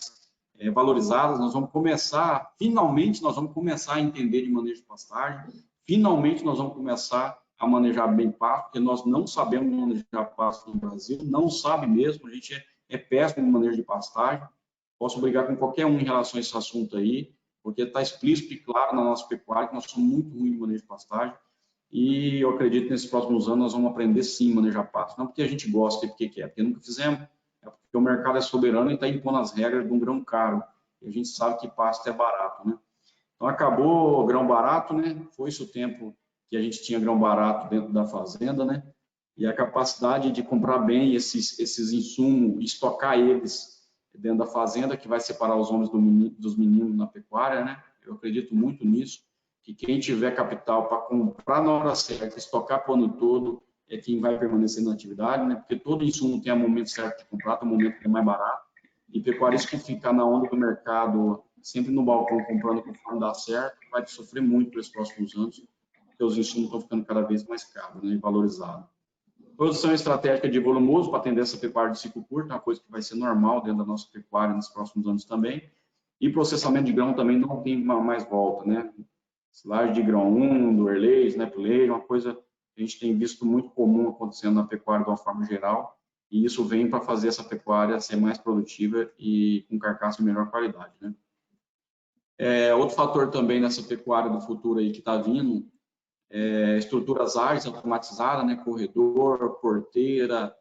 valorizadas. Nós vamos começar, finalmente, nós vamos começar a entender de manejo de pastagem. Finalmente, nós vamos começar a manejar bem pasto, porque nós não sabemos manejar pasto no Brasil, não sabe mesmo, a gente é péssimo no manejo de pastagem. Posso brigar com qualquer um em relação a esse assunto aí, porque está explícito e claro na nossa pecuária que nós somos muito ruins no manejo de pastagem. E eu acredito que nesses próximos anos nós vamos aprender sim a manejar pasto. Não porque a gente gosta e porque quer, porque nunca fizemos, é porque o mercado é soberano e está impondo as regras de um grão caro. E a gente sabe que pasto é barato, né? Então acabou o grão barato, né? Foi esse o tempo que a gente tinha grão barato dentro da fazenda, né? E a capacidade de comprar bem esses insumos, estocar eles dentro da fazenda, que vai separar os homens dos meninos na pecuária, né? Eu acredito muito nisso, que quem tiver capital para comprar na hora certa, estocar para o ano todo, é quem vai permanecer na atividade, né? Porque todo insumo tem o momento certo de comprar, tem o momento que é mais barato. E pecuarista que ficar na onda do mercado, sempre no balcão comprando conforme dá certo, vai sofrer muito nos próximos anos, porque os insumos estão ficando cada vez mais caros, né, e valorizados. Produção estratégica de volumoso para atender essa pecuária de ciclo curto, é uma coisa que vai ser normal dentro da nossa pecuária nos próximos anos também. E processamento de grão também não tem mais volta, né? Silagem de grão 1, do Erlês, né, Puleiro, uma coisa que a gente tem visto muito comum acontecendo na pecuária de uma forma geral, e isso vem para fazer essa pecuária ser mais produtiva e com carcaça de melhor qualidade, né? Outro fator também nessa pecuária do futuro aí que está vindo, estruturas ágeis automatizadas, né, corredor, porteira,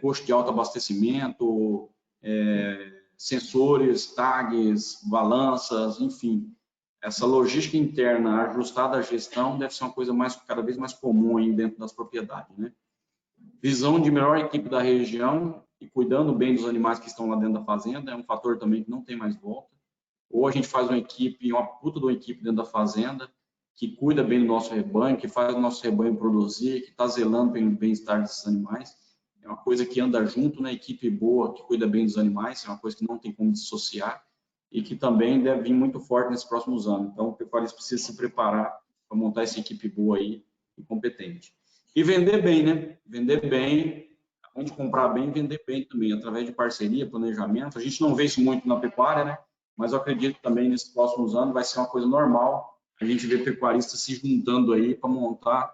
posto de autoabastecimento, sensores, tags, balanças, enfim. Essa logística interna ajustada à gestão deve ser uma coisa cada vez mais comum aí dentro das propriedades, né? Visão de melhor equipe da região e cuidando bem dos animais que estão lá dentro da fazenda é um fator também que não tem mais volta. Ou a gente faz uma puta de uma equipe dentro da fazenda que cuida bem do nosso rebanho, que faz o nosso rebanho produzir, que está zelando pelo bem-estar desses animais. É uma coisa que anda junto, né? Equipe boa que cuida bem dos animais, é uma coisa que não tem como dissociar e que também deve vir muito forte nesses próximos anos. Então, o pecuarista precisa se preparar para montar essa equipe boa aí e competente. E vender bem, né? Vender bem, além de comprar bem, vender bem também, através de parceria, planejamento. A gente não vê isso muito na pecuária, né? Mas eu acredito que também nesses próximos anos vai ser uma coisa normal a gente ver pecuaristas se juntando aí para montar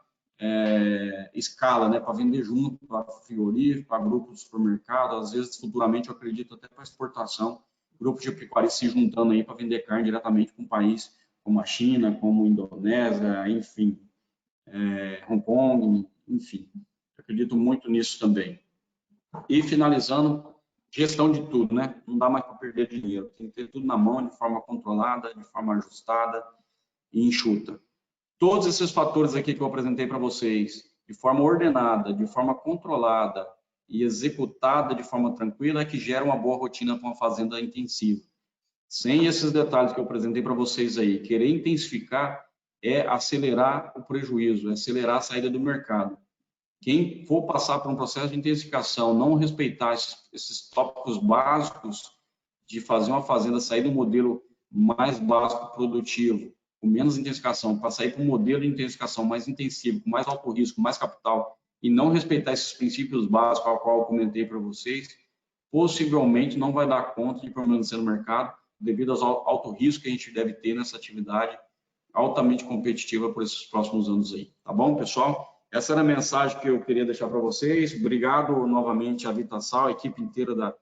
escala, né? Para vender junto, para frigorífico, para grupos de supermercado, às vezes futuramente eu acredito até para exportação, grupos de pecuaristas se juntando aí para vender carne diretamente com um país como a China, como a Indonésia, enfim, Hong Kong, enfim. Eu acredito muito nisso também. E finalizando, gestão de tudo, né? Não dá mais para perder dinheiro. Tem que ter tudo na mão, de forma controlada, de forma ajustada e enxuta. Todos esses fatores aqui que eu apresentei para vocês, de forma ordenada, de forma controlada e executada de forma tranquila, é que gera uma boa rotina para uma fazenda intensiva. Sem esses detalhes que eu apresentei para vocês aí, querer intensificar é acelerar o prejuízo, é acelerar a saída do mercado. Quem for passar por um processo de intensificação, não respeitar esses tópicos básicos de fazer uma fazenda sair do modelo mais básico produtivo, com menos intensificação, para sair para um modelo de intensificação mais intensivo, com mais alto risco, mais capital, e não respeitar esses princípios básicos ao qual eu comentei para vocês, possivelmente não vai dar conta de permanecer no mercado, devido ao alto risco que a gente deve ter nessa atividade altamente competitiva por esses próximos anos aí. Tá bom, pessoal? Essa era a mensagem que eu queria deixar para vocês. Obrigado novamente à Vitasal, a equipe inteira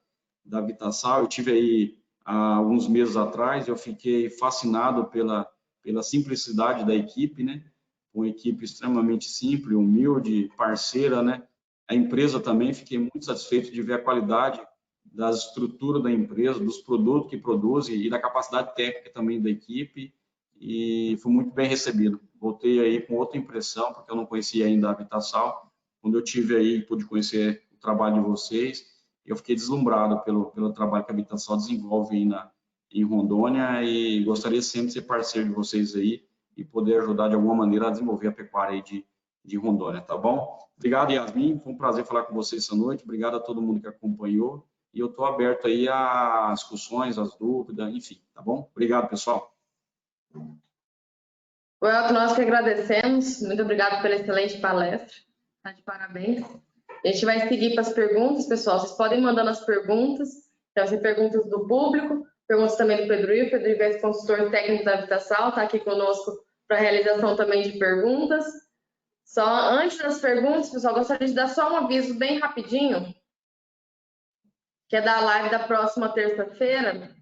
da Vitasal. Eu tive aí há alguns meses atrás, eu fiquei fascinado pela simplicidade da equipe, né? Uma equipe extremamente simples, humilde, parceira, né? A empresa também, fiquei muito satisfeito de ver a qualidade da estrutura da empresa, dos produtos que produzem e da capacidade técnica também da equipe, e foi muito bem recebido. Voltei aí com outra impressão, porque eu não conhecia ainda a Vitasal. Quando eu tive aí, pude conhecer o trabalho de vocês, eu fiquei deslumbrado pelo trabalho que a Vitasal desenvolve aí em Rondônia, e gostaria sempre de ser parceiro de vocês aí e poder ajudar de alguma maneira a desenvolver a pecuária aí de Rondônia, tá bom? Obrigado, Yasmin, foi um prazer falar com vocês essa noite, obrigado a todo mundo que acompanhou, e eu estou aberto aí às discussões, às dúvidas, enfim, tá bom? Obrigado, pessoal. Welton, nós que agradecemos, muito obrigado pela excelente palestra, tá de parabéns. A gente vai seguir para as perguntas, pessoal, vocês podem mandando as perguntas, então, tem perguntas do público, perguntas também do Pedro Ivo. Pedro Ivo é consultor técnico da habitação, está aqui conosco para a realização também de perguntas. Só antes das perguntas, pessoal, gostaria de dar só um aviso bem rapidinho, que é da live da próxima terça-feira.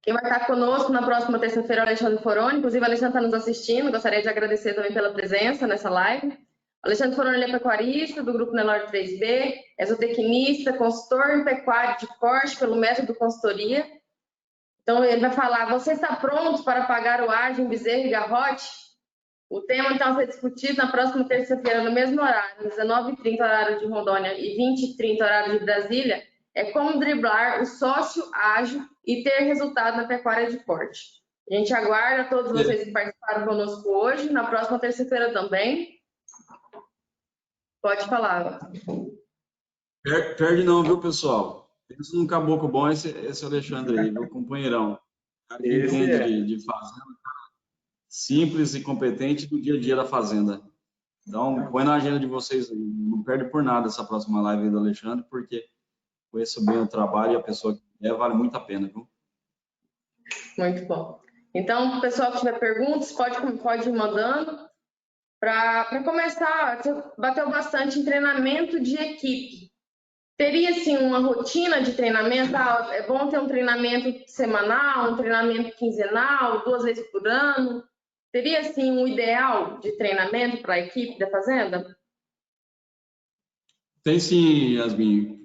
Quem vai estar conosco na próxima terça-feira é o Alexandre Foroni, inclusive o Alexandre está nos assistindo, gostaria de agradecer também pela presença nessa live. O Alexandre Foroni é pecuarista do Grupo Nelore 3B, é zootecnista, consultor em pecuária de corte pelo método consultoria. Então, ele vai falar, você está pronto para pagar o ágio em bezerro e garrote? O tema, então, vai ser discutido na próxima terça-feira, no mesmo horário, 19h30, horário de Rondônia, e 20h30, horário de Brasília, é como driblar o sócio ágil e ter resultado na pecuária de corte. A gente aguarda todos vocês que participaram conosco hoje, na próxima terça-feira também. Pode falar. Perde não, viu, pessoal? Pensa num caboclo bom, esse Alexandre aí, meu companheirão. Cara que entende de fazenda, simples e competente do dia a dia da fazenda. Então, põe na agenda de vocês aí. Não perde por nada essa próxima live do Alexandre, porque conheço bem o trabalho e a pessoa que é, vale muito a pena, viu? Muito bom. Então, o pessoal que tiver perguntas, pode ir mandando. Para começar, você bateu bastante em treinamento de equipe. Teria, assim, uma rotina de treinamento? Ah, é bom ter um treinamento semanal, um treinamento quinzenal, 2 vezes por ano? Teria, assim, um ideal de treinamento para a equipe da fazenda? Tem sim, Yasmin.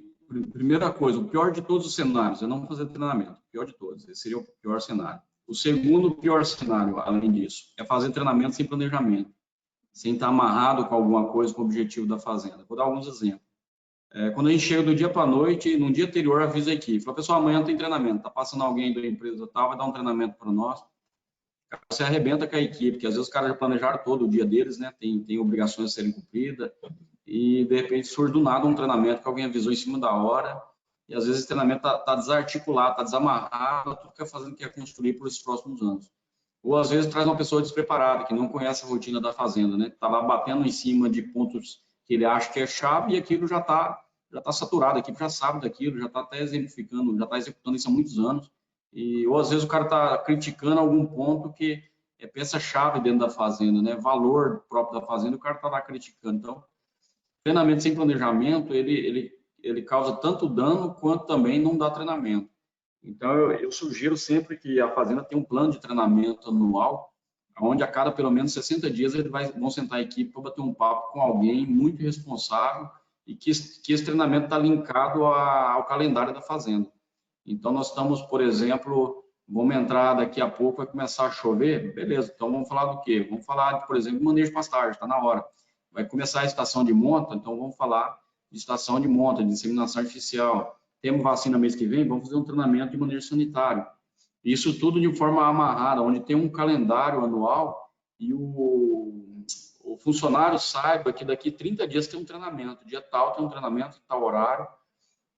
Primeira coisa, o pior de todos os cenários é não fazer treinamento. O pior de todos. Esse seria o pior cenário. O segundo pior cenário, além disso, é fazer treinamento sem planejamento, sem estar amarrado com alguma coisa, com o objetivo da fazenda. Vou dar alguns exemplos. Quando a gente chega do dia para a noite, no dia anterior avisa a equipe. Fala, pessoal, amanhã tem treinamento. Está passando alguém da empresa tal, vai dar um treinamento para nós. Você arrebenta com a equipe, que às vezes os caras já planejaram todo o dia deles, né? Tem obrigações a serem cumpridas. E, de repente, surge do nada um treinamento que alguém avisou em cima da hora. E, às vezes, esse treinamento está desarticulado, está desamarrado, tudo que a fazenda quer construir por esses próximos anos. Ou, às vezes, traz uma pessoa despreparada, que não conhece a rotina da fazenda, né? Está lá batendo em cima de pontos que ele acha que é chave e aquilo já tá saturado, a equipe já sabe daquilo, já está até exemplificando, já está executando isso há muitos anos. Ou às vezes o cara está criticando algum ponto que é peça-chave dentro da fazenda, né? Valor próprio da fazenda, o cara está lá criticando. Então, treinamento sem planejamento, ele causa tanto dano quanto também não dá treinamento. Então, eu sugiro sempre que a fazenda tenha um plano de treinamento anual, onde a cada pelo menos 60 dias eles vão sentar a equipe para bater um papo com alguém muito responsável e que esse treinamento está linkado ao calendário da fazenda. Então, nós estamos, por exemplo, vamos entrar daqui a pouco, vai começar a chover, beleza, então vamos falar do quê? Vamos falar, por exemplo, de manejo de pastagem, está na hora. Vai começar a estação de monta, então vamos falar de estação de monta, de inseminação artificial. Temos vacina mês que vem, vamos fazer um treinamento de manejo sanitário. Isso tudo de forma amarrada, onde tem um calendário anual e o funcionário saiba que daqui 30 dias tem um treinamento, dia tal tem um treinamento, tal horário,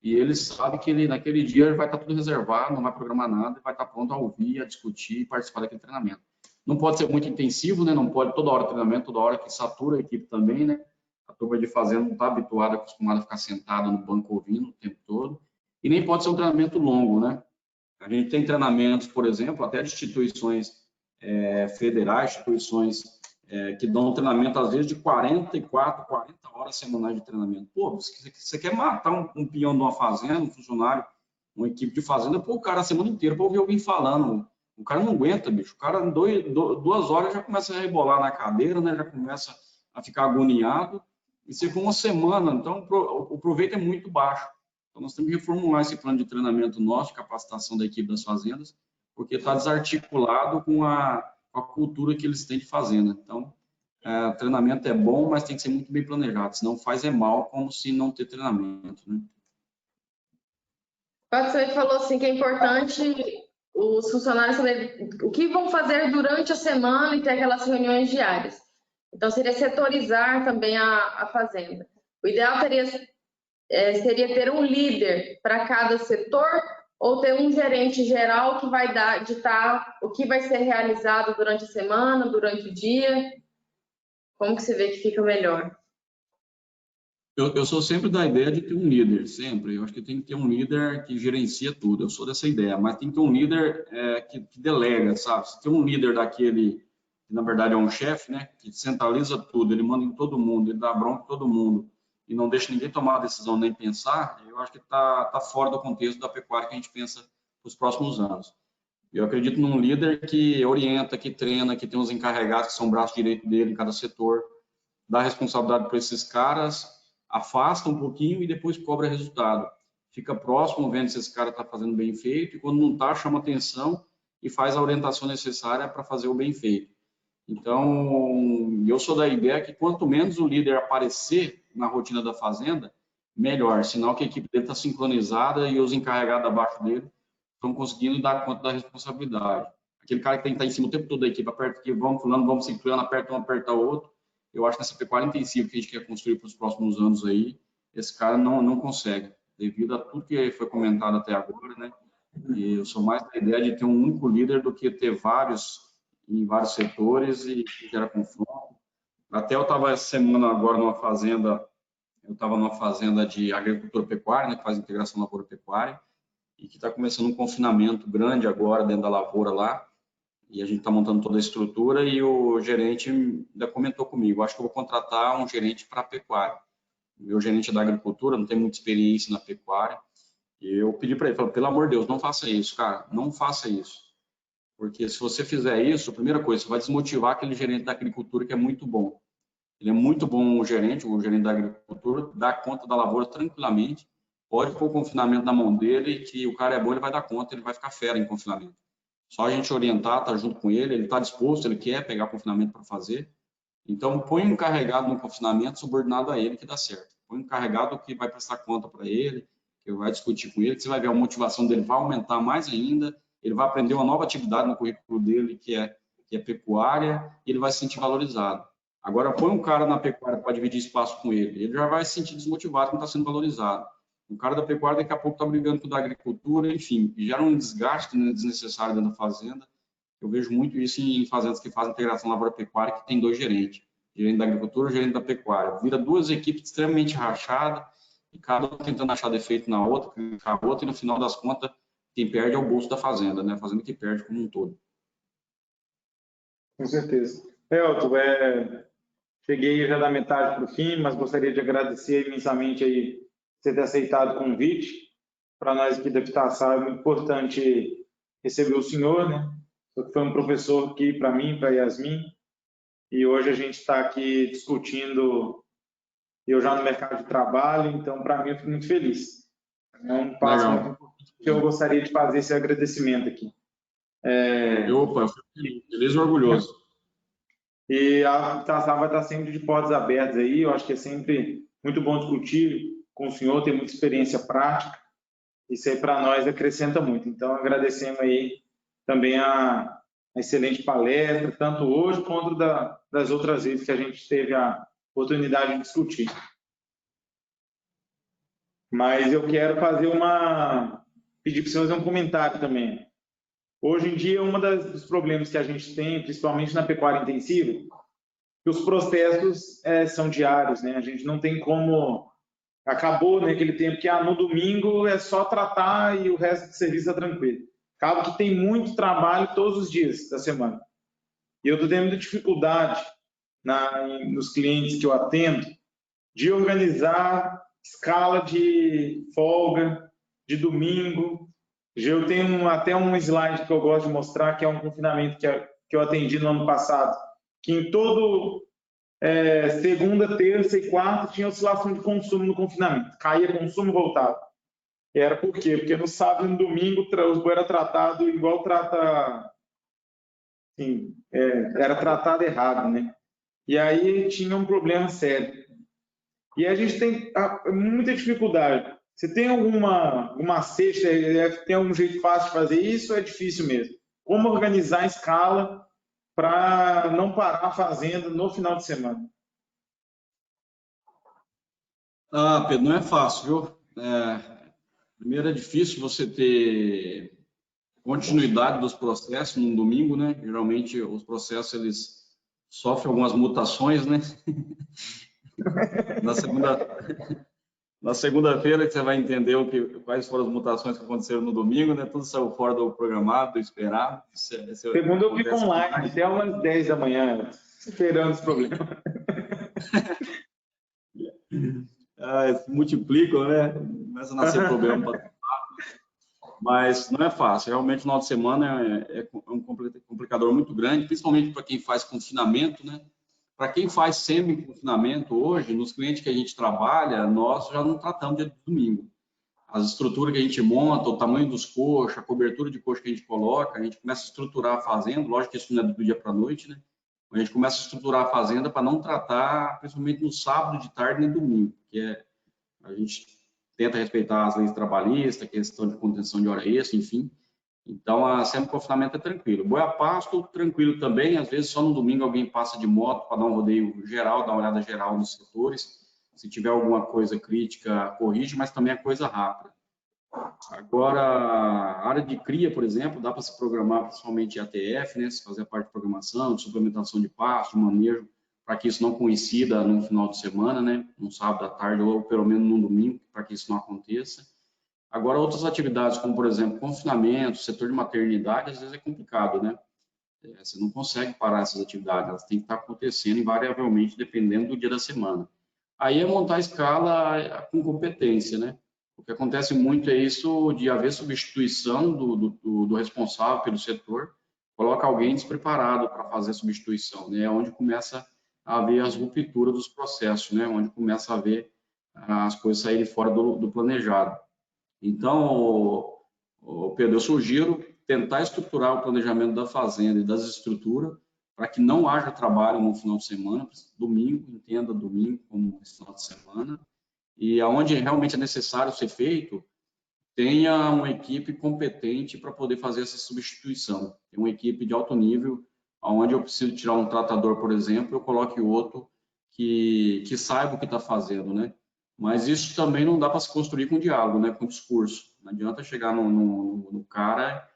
e ele sabe que naquele dia ele vai estar tudo reservado, não vai programar nada, vai estar pronto a ouvir, a discutir e participar daquele treinamento. Não pode ser muito intensivo, né? Não pode toda hora treinamento, toda hora que satura a equipe também, né? A turma de fazenda não está habituada, acostumada a ficar sentada no banco ouvindo o tempo todo. E nem pode ser um treinamento longo, né? A gente tem treinamentos, por exemplo, até de instituições federais, instituições que dão treinamento, às vezes, de 44, 40 horas semanais de treinamento. Pô, você quer matar um peão de uma fazenda, um funcionário, uma equipe de fazenda, pô, o cara a semana inteira para ouvir alguém falando. O cara não aguenta, bicho. O cara, em 2 horas, já começa a rebolar na cadeira, né? Já começa a ficar agoniado. E você com uma semana, então, o proveito é muito baixo. Então, nós temos que reformular esse plano de treinamento nosso, de capacitação da equipe das fazendas, porque está desarticulado com a cultura que eles têm de fazenda. Então, treinamento é bom, mas tem que ser muito bem planejado, senão faz mal, como se não ter treinamento, né? Você falou assim que é importante os funcionários saberem o que vão fazer durante a semana e ter aquelas reuniões diárias. Então, seria setorizar também a fazenda. O ideal seria ter um líder para cada setor ou ter um gerente geral que vai ditar o que vai ser realizado durante a semana, durante o dia. Como que você vê que fica melhor? Eu sou sempre da ideia de ter um líder, sempre. Eu acho que tem que ter um líder que gerencia tudo. Eu sou dessa ideia, mas tem que ter um líder que delega, sabe? Se tem um líder daquele, que na verdade é um chefe, né? Que centraliza tudo, ele manda em todo mundo, ele dá bronca em todo mundo e não deixa ninguém tomar a decisão nem pensar, eu acho que tá fora do contexto da pecuária que a gente pensa para os próximos anos. Eu acredito num líder que orienta, que treina, que tem os encarregados que são o braço direito dele em cada setor, dá responsabilidade para esses caras, afasta um pouquinho e depois cobra resultado. Fica próximo, vendo se esse cara está fazendo bem feito, e quando não está, chama atenção e faz a orientação necessária para fazer o bem feito. Então, eu sou da ideia que quanto menos o líder aparecer na rotina da fazenda, melhor. Sinal que a equipe dele está sincronizada e os encarregados abaixo dele estão conseguindo dar conta da responsabilidade. Aquele cara que tem que estar em cima o tempo todo da equipe, aperta aqui, vamos fulano, vamos ciclano, aperta um, aperta o outro. Eu acho que nessa pecuária intensiva que a gente quer construir para os próximos anos aí, esse cara não consegue, devido a tudo que foi comentado até agora, né? E eu sou mais da ideia de ter um único líder do que ter vários em vários setores e gera confronto. Até eu estava essa semana agora numa fazenda, eu estava numa fazenda de agricultura pecuária, né, que faz integração lavoura-pecuária, e que está começando um confinamento grande agora dentro da lavoura lá, e a gente está montando toda a estrutura e o gerente ainda comentou comigo, acho que eu vou contratar um gerente para pecuária. O meu gerente é da agricultura, não tem muita experiência na pecuária, e eu pedi para ele, falei, pelo amor de Deus, não faça isso, cara, não faça isso. Porque se você fizer isso, a primeira coisa, você vai desmotivar aquele gerente da agricultura que é muito bom. Ele é muito bom o gerente da agricultura, dá conta da lavoura tranquilamente, pode pôr o confinamento na mão dele, que o cara é bom, ele vai dar conta, ele vai ficar fera em confinamento. Só a gente orientar, tá junto com ele está disposto, ele quer pegar confinamento para fazer. Então, põe um encarregado no confinamento subordinado a ele que dá certo. Põe um encarregado que vai prestar conta para ele, que vai discutir com ele, que você vai ver a motivação dele vai aumentar mais ainda, ele vai aprender uma nova atividade no currículo dele, que é pecuária, e ele vai se sentir valorizado. Agora, põe um cara na pecuária para dividir espaço com ele já vai se sentir desmotivado, não está sendo valorizado. O cara da pecuária daqui a pouco está brigando com o da agricultura, enfim, gera um desgaste desnecessário dentro da fazenda. Eu vejo muito isso em fazendas que fazem integração lavoura-pecuária, que tem dois gerentes, gerente da agricultura e gerente da pecuária. Vira duas equipes extremamente rachadas, e cada um tentando achar defeito na outra, e no final das contas, quem perde é o bolso da fazenda, né? A fazenda que perde como um todo. Com certeza. Elton, cheguei já da metade para o fim, mas gostaria de agradecer imensamente aí você ter aceitado o convite. Para nós aqui da Vitaçal é muito importante receber o senhor, né? Você foi um professor aqui para mim, para Yasmin, e hoje a gente está aqui discutindo, eu já no mercado de trabalho, então para mim eu fico muito feliz. É um passo muito importante que eu gostaria de fazer esse agradecimento aqui. Opa, eu fico feliz e orgulhoso. E a Vitaçal vai estar sempre de portas abertas aí, eu acho que é sempre muito bom discutir com o senhor, tem muita experiência prática, isso aí para nós acrescenta muito. Então agradecemos aí também a excelente palestra, tanto hoje quanto das outras vezes que a gente teve a oportunidade de discutir. Mas eu quero pedir para você fazer um comentário também. Hoje em dia, dos problemas que a gente tem, principalmente na pecuária intensiva, que os processos são diários, né? A gente não tem como... Acabou naquele tempo que no domingo é só tratar e o resto do serviço é tranquilo. Acaba que tem muito trabalho todos os dias da semana. E eu estou tendo muita dificuldade nos clientes que eu atendo de organizar escala de folga, de domingo. Eu tenho até um slide que eu gosto de mostrar, que é um confinamento que eu atendi no ano passado, que em todo segunda, terça e quarta tinha oscilação de consumo no confinamento. Caía consumo e voltava. Era por quê? Porque no sábado e no domingo os boi era tratado igual trata... Assim, era tratado errado, né? E aí tinha um problema sério. E a gente tem muita dificuldade. Você tem alguma cesta, tem algum jeito fácil de fazer isso ou é difícil mesmo? Como organizar a escala para não parar fazendo no final de semana? Pedro, não é fácil, viu? Primeiro é difícil você ter continuidade dos processos num domingo, né? Geralmente os processos eles sofrem algumas mutações, né? Na segunda-feira você vai entender quais foram as mutações que aconteceram no domingo, né? Tudo saiu fora do programado, do esperado. Segunda eu fico online até umas 10 da manhã, esperando os problemas. Se multiplicam, né? Começa a nascer problema. Mas não é fácil. Realmente, o final de semana é um complicador muito grande, principalmente para quem faz confinamento, né? Para quem faz semi-confinamento hoje, nos clientes que a gente trabalha, nós já não tratamos de domingo. As estruturas que a gente monta, o tamanho dos coxos, a cobertura de coxo que a gente coloca, a gente começa a estruturar a fazenda. Lógico que isso não é do dia para a noite, né? A gente começa a estruturar a fazenda para não tratar, principalmente no sábado de tarde nem domingo, porque a gente tenta respeitar as leis trabalhistas, questão de contenção de hora extra, enfim. Então, sempre o confinamento é tranquilo. Boi a pasto, tranquilo também. Às vezes, só no domingo alguém passa de moto para dar um rodeio geral, dar uma olhada geral nos setores. Se tiver alguma coisa crítica, corrige, mas também é coisa rápida. Agora, a área de cria, por exemplo, dá para se programar principalmente ATF, né? Se fazer a parte de programação, de suplementação de pasto, de manejo, para que isso não coincida no final de semana, né? No sábado à tarde ou pelo menos no domingo, para que isso não aconteça. Agora, outras atividades, como, por exemplo, confinamento, setor de maternidade, às vezes é complicado, né? Você não consegue parar essas atividades, elas têm que estar acontecendo invariavelmente, dependendo do dia da semana. Aí é montar a escala com competência, né? O que acontece muito é isso de haver substituição do responsável pelo setor, coloca alguém despreparado para fazer a substituição, né? É onde começa a haver as rupturas dos processos, né? Onde começa a haver as coisas saírem fora do planejado. Então, Pedro, eu sugiro tentar estruturar o planejamento da fazenda e das estruturas para que não haja trabalho no final de semana, domingo, entenda domingo como final de semana, e aonde realmente é necessário ser feito, tenha uma equipe competente para poder fazer essa substituição. Tem uma equipe de alto nível, onde eu preciso tirar um tratador, por exemplo, eu coloque outro que saiba o que está fazendo, né? Mas isso também não dá para se construir com diálogo, né? Com discurso. Não adianta chegar no cara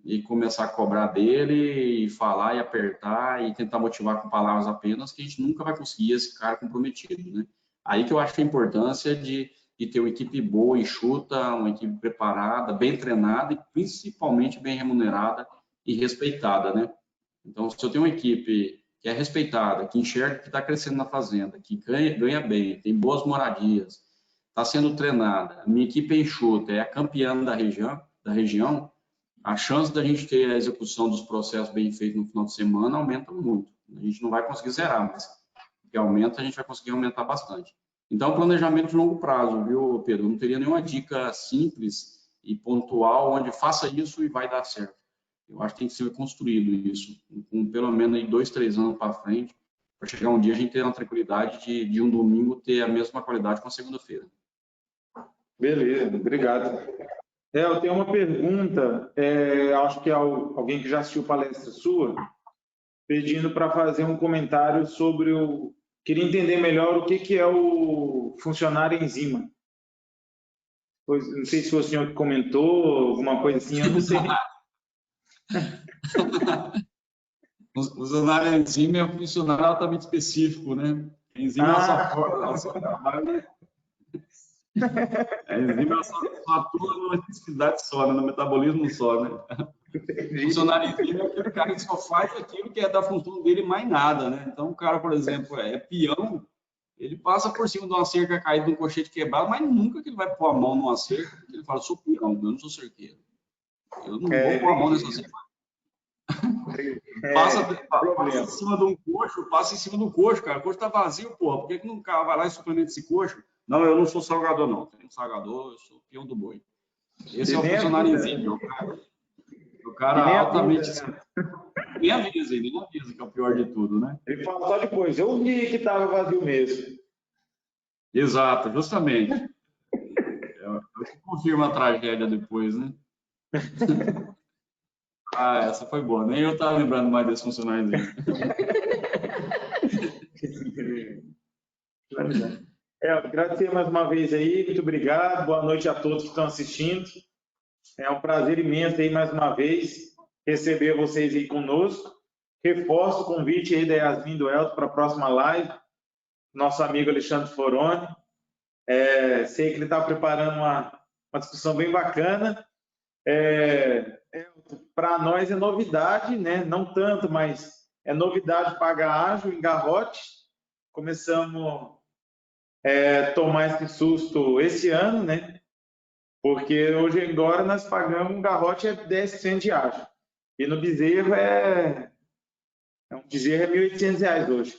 e começar a cobrar dele e falar e apertar e tentar motivar com palavras apenas, que a gente nunca vai conseguir esse cara comprometido, né? Aí que eu acho a importância de ter uma equipe boa, enxuta, uma equipe preparada, bem treinada e principalmente bem remunerada e respeitada, né? Então, se eu tenho uma equipe que é respeitada, que enxerga que está crescendo na fazenda, que ganha bem, tem boas moradias, está sendo treinada, minha equipe é enxuta, é a campeã da região, a chance da gente ter a execução dos processos bem feitos no final de semana aumenta muito. A gente não vai conseguir zerar, mas que aumenta, a gente vai conseguir aumentar bastante. Então, planejamento de longo prazo, viu, Pedro? Não teria nenhuma dica simples e pontual onde faça isso e vai dar certo. Eu acho que tem que ser construído isso, com pelo menos 2, 3 anos para frente, para chegar um dia a gente ter uma tranquilidade de um domingo ter a mesma qualidade com a segunda-feira. Beleza, obrigado. Eu tenho uma pergunta, acho que é alguém que já assistiu palestra sua, pedindo para fazer um comentário sobre o... Queria entender melhor o que é o funcionário enzima. Pois, não sei se o senhor comentou, alguma coisa assim, eu não sei. O funcionário enzima é um funcionário altamente específico, né? A enzima a enzima só atua numa necessidade só, né? No metabolismo só, né? O funcionário enzima é aquele cara que só faz aquilo que é da função dele, mais nada, né? Então, o cara, por exemplo, é peão, ele passa por cima de uma cerca caída, de um colchete quebrado, mas nunca que ele vai pôr a mão numa cerca, porque ele fala, sou peão, eu não sou cerqueiro. Eu não vou pôr a mão nessa cerca. Passa em cima de um coxo, passa em cima do coxo, cara. O coxo tá vazio, porra. Por que não vai lá e suplementa esse coxo? Não, eu não sou salgador, não. Tem um salgador, eu sou peão do boi. Esse é o funcionáriozinho, o cara altamente... Nem avisa, ele não avisa, que é o pior de tudo, né? Ele fala só depois, eu vi que estava vazio mesmo. Exato, justamente. confirma a tragédia depois, né? Ah, essa foi boa. Nem eu estava lembrando mais desse funcionário dele. Agradecer mais uma vez aí, muito obrigado, boa noite a todos que estão assistindo. É um prazer imenso aí mais uma vez receber vocês aí conosco. Reforço o convite aí da Yasmin do Elton para a próxima live, nosso amigo Alexandre Foroni. Sei que ele está preparando uma discussão bem bacana. Para nós é novidade, né? Não tanto, mas é novidade pagar ágil em garrote. Começamos tomar esse susto esse ano, né? Porque hoje agora nós pagamos um garrote 10% de ágio. E no bezerro um bezerro é R$ 1.800 hoje.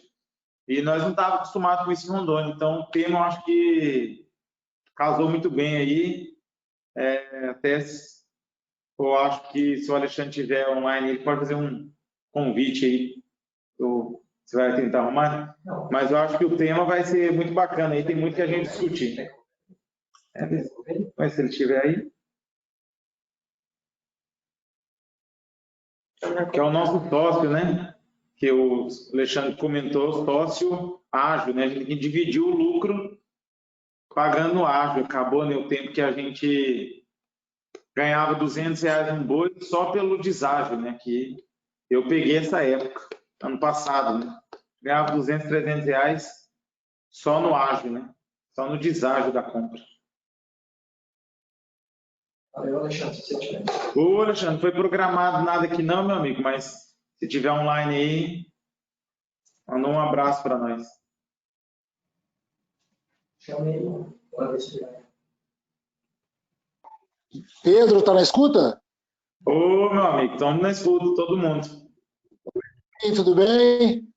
E nós não estávamos acostumados com esse Rondônia. Então o tema eu acho que casou muito bem aí. Até eu acho que se o Alexandre estiver online, ele pode fazer um convite aí. Você vai tentar arrumar? Mas eu acho que o tema vai ser muito bacana aí. Tem muito que a gente discutir. Mas se ele estiver aí. Que é o nosso sócio, né? Que o Alexandre comentou, sócio ágil, né? A gente dividiu o lucro pagando ágil. Acabou, né, o tempo que a gente ganhava R$200 um boi só pelo deságio, né? Que eu peguei essa época, ano passado, né? Ganhava R$200, R$300 só no ágil, né? Só no deságio da compra. Valeu, Alexandre. Se você tiver. Ô, Alexandre, não foi programado nada aqui não, meu amigo, mas se tiver online aí, manda um abraço para nós. Chamei para ver se vai. Pedro, tá na escuta? Ô, meu amigo, estamos na escuta, todo mundo. E aí, tudo bem?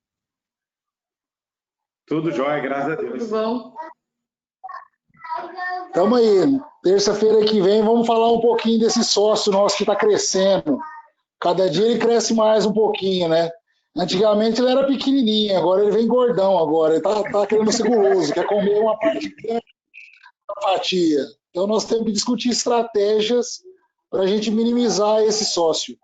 Tudo jóia, graças a Deus. Tudo bom? Tamo aí. Terça-feira que vem vamos falar um pouquinho desse sócio nosso que está crescendo. Cada dia ele cresce mais um pouquinho, né? Antigamente ele era pequenininho, agora ele vem gordão agora. Ele tá querendo ser guloso, quer comer uma parte grande da fatia. Então nós temos que discutir estratégias para a gente minimizar esse sócio.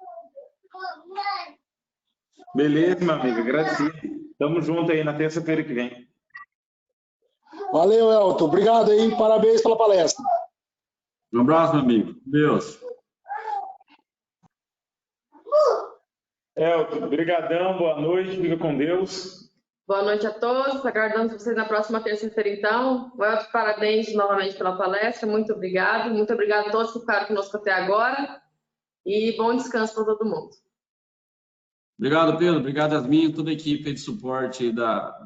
Beleza, meu amigo, agradecido. Tamo junto aí na terça-feira que vem. Valeu, Elton. Obrigado aí, parabéns pela palestra. Um abraço, meu amigo. Deus. Elton, brigadão, boa noite, fica com Deus. Boa noite a todos. Aguardamos vocês na próxima terça-feira, então. Elton, parabéns novamente pela palestra. Muito obrigado. Muito obrigado a todos que ficaram conosco até agora. E bom descanso para todo mundo. Obrigado, Pedro. Obrigado, Yasmin, toda a equipe de suporte da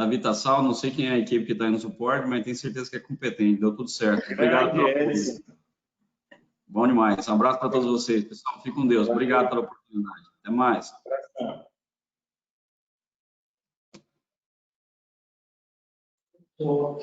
Vitasal. Não sei quem é a equipe que está aí no suporte, mas tenho certeza que é competente. Deu tudo certo. Obrigado pelo apoio. Bom demais. Um abraço para todos vocês, pessoal. Fique com Deus. Obrigado pela oportunidade. Até mais. Tô.